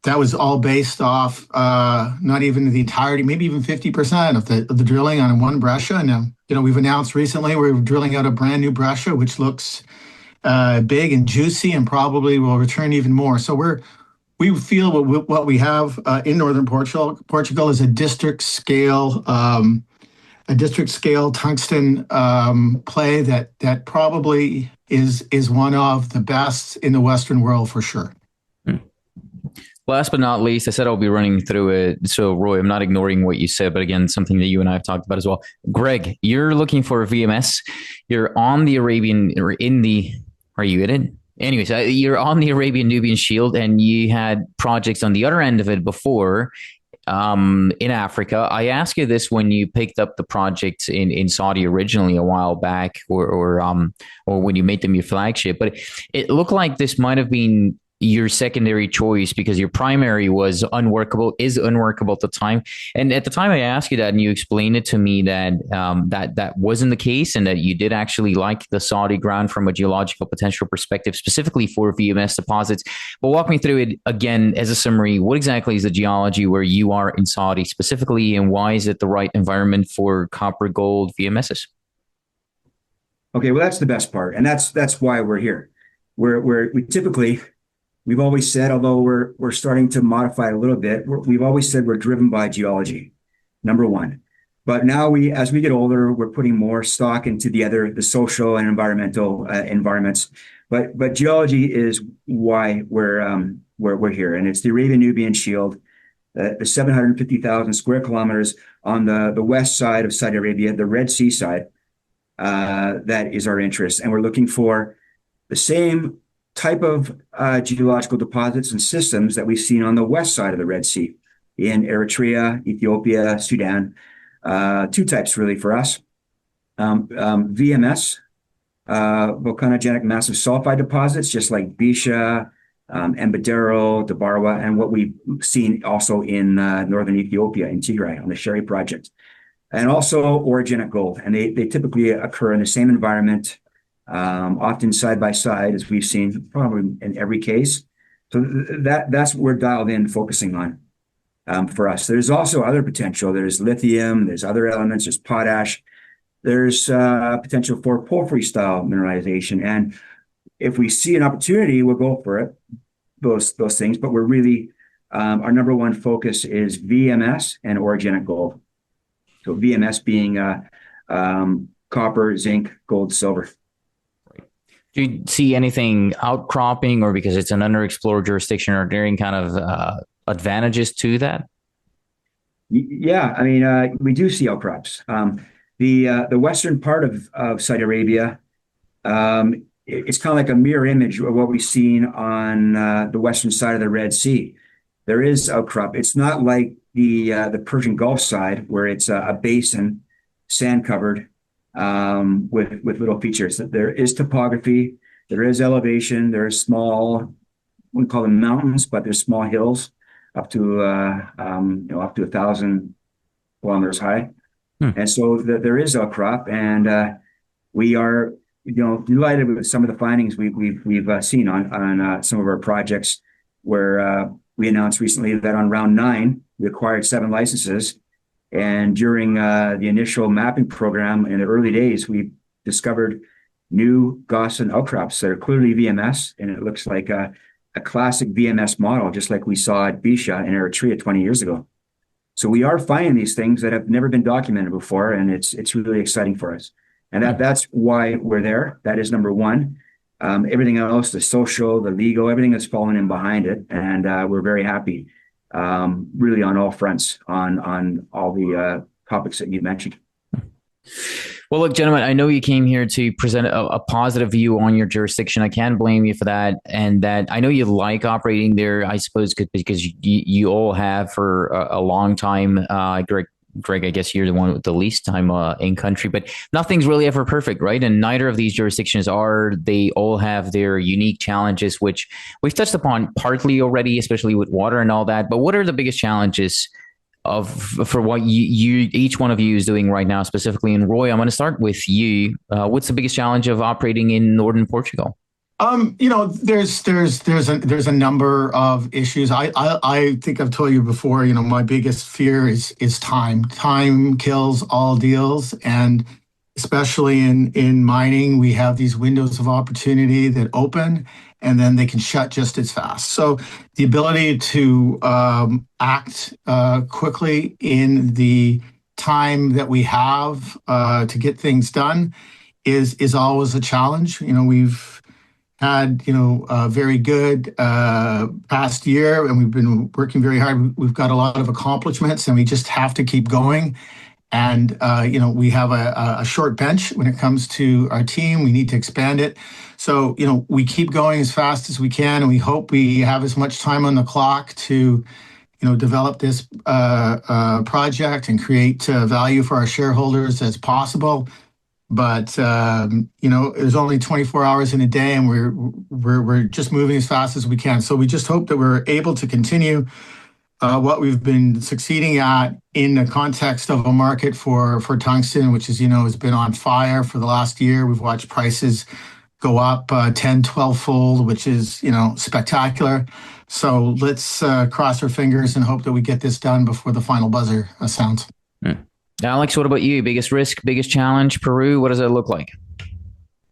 S4: that was all based off not even the entirety, maybe even 50% of the drilling on one breccia. And we've announced recently we're drilling out a brand new breccia, which looks big and juicy, and probably will return even more. So we feel what we have in northern Portugal is a district scale tungsten play that probably is one of the best in the Western world for sure.
S1: Last but not least, I said I'll be running through it. So, Roy, I'm not ignoring what you said, but again, something that you and I have talked about as well. Greg, you're looking for a VMS. You're on the Arabian, or in the, are you in it? Anyways, you're on the Arabian-Nubian Shield, and you had projects on the other end of it before in Africa. I asked you this when you picked up the projects in Saudi originally a while back, or when you made them your flagship, but it looked like this might have been your secondary choice because your primary is unworkable at the time. And at the time I asked you that, and you explained it to me that that wasn't the case, and that you did actually like the Saudi ground from a geological potential perspective, specifically for VMS deposits. But walk me through it again as a summary. What exactly is the geology where you are in Saudi specifically, and why is it the right environment for copper gold VMSs?
S5: Okay, well, that's the best part. And that's why we're here. We've always said, although we're starting to modify it a little bit, we've always said we're driven by geology, number one. But now as we get older, we're putting more stock into the social and environmental environments. But geology is why we're here, and it's the Arabian-Nubian Shield, the 750,000 square kilometers on the west side of Saudi Arabia, the Red Sea side. That is our interest, and we're looking for the same type of geological deposits and systems that we've seen on the west side of the Red Sea in Eritrea, Ethiopia, Sudan. Two types really for us. VMS, volcanogenic massive sulfide deposits, just like Bisha, Embedero, Debarwa, and what we've seen also in northern Ethiopia, in Tigray, on the Sherry project. And also orogenic gold. And they typically occur in the same environment, often side by side, as we've seen probably in every case. So that's what we're dialed in, focusing on. For us, there's also other potential. There's lithium, there's other elements, there's potash, there's potential for porphyry style mineralization. And if we see an opportunity, we'll go for it, those things. But we're really, our number one focus is VMS and orogenic gold. So VMS being copper, zinc, gold, silver.
S1: Do you see anything outcropping, or because it's an underexplored jurisdiction, are there any kind of advantages to that?
S5: Yeah, I mean, we do see outcrops. The western part of Saudi Arabia, it's kind of like a mirror image of what we've seen on the western side of the Red Sea. There is outcrop. It's not like the Persian Gulf side, where it's a basin, sand covered, with little features. There is topography, there is elevation, there is small, we call them mountains, but there's small hills up to up to 1,000 kilometers high. And so there is outcrop, and we are delighted with some of the findings we've seen on some of our projects, where we announced recently that on round 9 we acquired 7 licenses, and during the initial mapping program in the early days, we discovered new Gaussian outcrops that are clearly VMS, and it looks like a classic VMS model, just like we saw at Bisha in Eritrea 20 years ago. So we are finding these things that have never been documented before, and it's really exciting for us. And that's why we're there. That is number one. Everything else, the social, the legal, everything is falling in behind it, and we're very happy, really on all fronts, on all the topics that you mentioned.
S1: Well, look, gentlemen, I know you came here to present a positive view on your jurisdiction. I can't blame you for that. And that I know you like operating there, I suppose, because you all have for a long time. Greg, I guess you're the one with the least time in country, but nothing's really ever perfect, right? And neither of these jurisdictions are. They all have their unique challenges, which we've touched upon partly already, especially with water and all that. But what are the biggest challenges for what you each one of you is doing right now, specifically? And Roy, I'm going to start with you. What's the biggest challenge of operating in northern Portugal?
S4: There's a number of issues. I think I've told you before, my biggest fear is time. Time kills all deals. And especially in mining, we have these windows of opportunity that open and then they can shut just as fast. So the ability to act quickly in the time that we have to get things done is always a challenge. We've had a very good past year, and we've been working very hard. We've got a lot of accomplishments, and we just have to keep going. And we have a short bench when it comes to our team. We need to expand it. So we keep going as fast as we can, and we hope we have as much time on the clock to develop this project and create value for our shareholders as possible. But there's only 24 hours in a day, and we're just moving as fast as we can. So we just hope that we're able to continue what we've been succeeding at in the context of a market for tungsten, which has been on fire for the last year. We've watched prices go up 10, 12-fold, which is spectacular. So let's cross our fingers and hope that we get this done before the final buzzer sounds.
S1: Alex, what about you? Biggest risk, biggest challenge, Peru? What does that look like?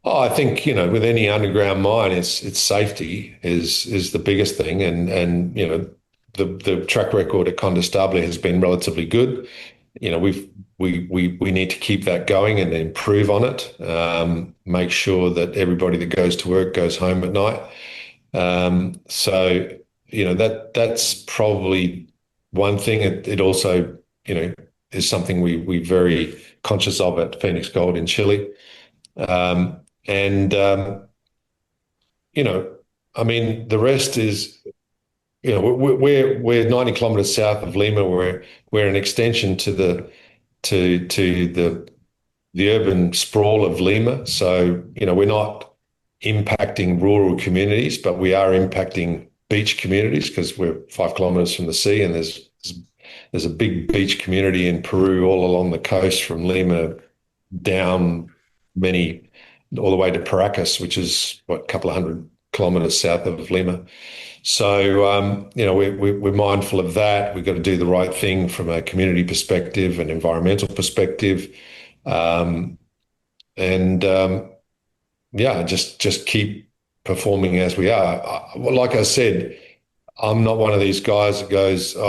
S2: Oh, I think, with any underground mine, it's safety is the biggest thing. And the track record at Condestable has been relatively good. we need to keep that going and improve on it. Make sure that everybody that goes to work goes home at night. So that's probably one thing. It also is something we're very conscious of at Phoenix Gold in Chile. I mean, the rest is, we're 90 kilometers south of Lima. We're an extension to the urban sprawl of Lima. So, we're not impacting rural communities, but we are impacting beach communities because we're 5 kilometers from the sea, and there's a big beach community in Peru all along the coast from Lima down all the way to Paracas, which is a couple of 100 kilometers south of Lima. So, we're mindful of that. We've got to do the right thing from a community perspective and environmental perspective. Just keep performing as we are. Like I said, I'm not one of these guys that goes, I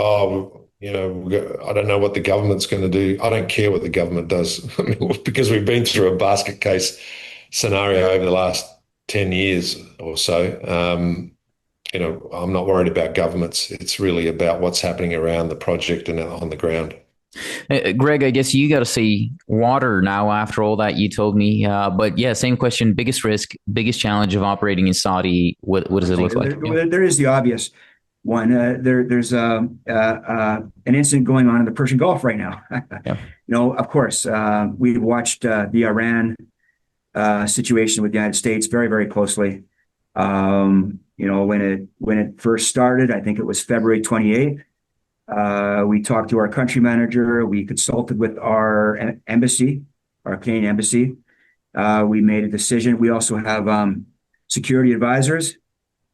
S2: don't know what the government's going to do. I don't care what the government does because we've been through a basket case scenario over the last 10 years or so. I'm not worried about governments. It's really about what's happening around the project and on the ground.
S1: Greg, I guess you got to see water now after all that you told me. But yeah, same question. Biggest risk, biggest challenge of operating in Saudi. What does it look like?
S5: There is the obvious one. There's an incident going on in the Persian Gulf right now.
S1: Yeah.
S5: Of course, we've watched the Iran situation with the United States very, very closely. When it first started, I think it was February 28th. We talked to our country manager. We consulted with our embassy, our Canadian embassy. We made a decision. We also have security advisors,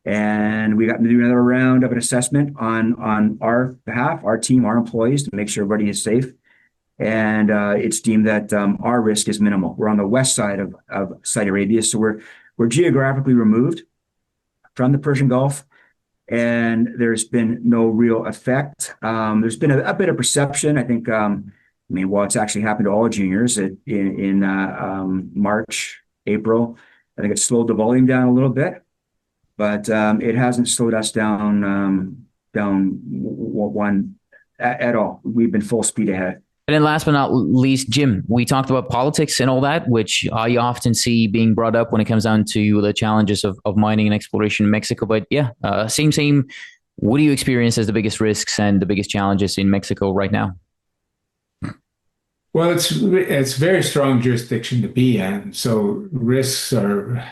S5: and we got to do another round of an assessment on our behalf, our team, our employees, to make sure everybody is safe. And it's deemed that our risk is minimal. We're on the west side of Saudi Arabia, so we're geographically removed from the Persian Gulf, and there's been no real effect. There's been a bit of perception. I think, while it's actually happened to all juniors in March, April, I think it slowed the volume down a little bit, but it hasn't slowed us down one at all. We've been full speed ahead.
S1: And then last but not least, Jim, we talked about politics and all that, which I often see being brought up when it comes down to the challenges of mining and exploration in Mexico. But yeah, same. What do you experience as the biggest risks and the biggest challenges in Mexico right now?
S3: Well, it's very strong jurisdiction to be in, so risks are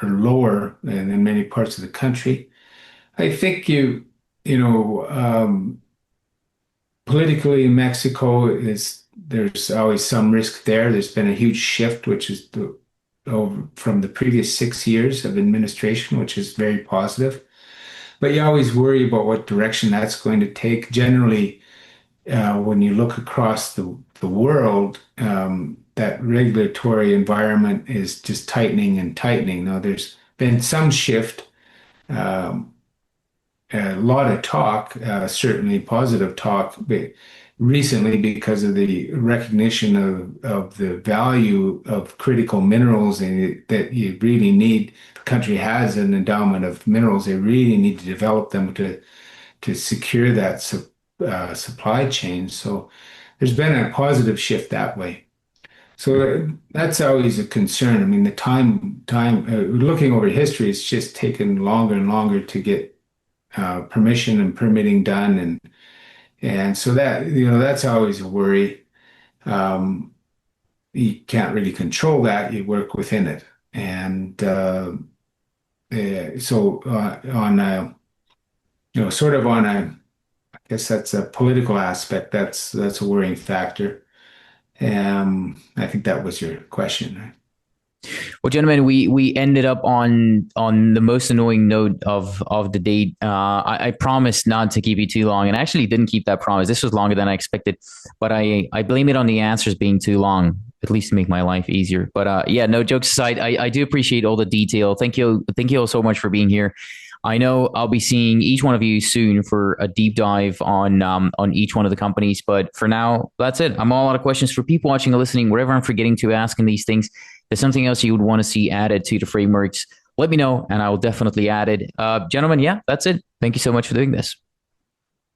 S3: lower than in many parts of the country. I think politically in Mexico there's always some risk there. There's been a huge shift, which is from the previous 6 years of administration, which is very positive. But you always worry about what direction that's going to take. Generally, when you look across the world, that regulatory environment is just tightening and tightening. Now, there's been some shift, a lot of talk, certainly positive talk, but recently because of the recognition of the value of critical minerals and that you really need. The country has an endowment of minerals. They really need to develop them to secure that supply chain. So there's been a positive shift that way. So that's always a concern. I mean, the time looking over history, it's just taken longer and longer to get permission and permitting done, and so that's always a worry. You can't really control that. You work within it, and so on a I guess that's a political aspect. That's a worrying factor. I think that was your question, right?
S1: Well, gentlemen, we ended up on the most annoying note of the date. I promised not to keep you too long, and I actually didn't keep that promise. This was longer than I expected, but I blame it on the answers being too long, at least to make my life easier. But yeah, no jokes aside, I do appreciate all the detail. Thank you all so much for being here. I know I'll be seeing each one of you soon for a deep dive on each one of the companies. But for now, that's it. I'm all out of questions for people watching or listening. Wherever I'm forgetting to ask in these things, there's something else you would want to see added to the frameworks, let me know, and I will definitely add it. Gentlemen, yeah, that's it. Thank you so much for doing this.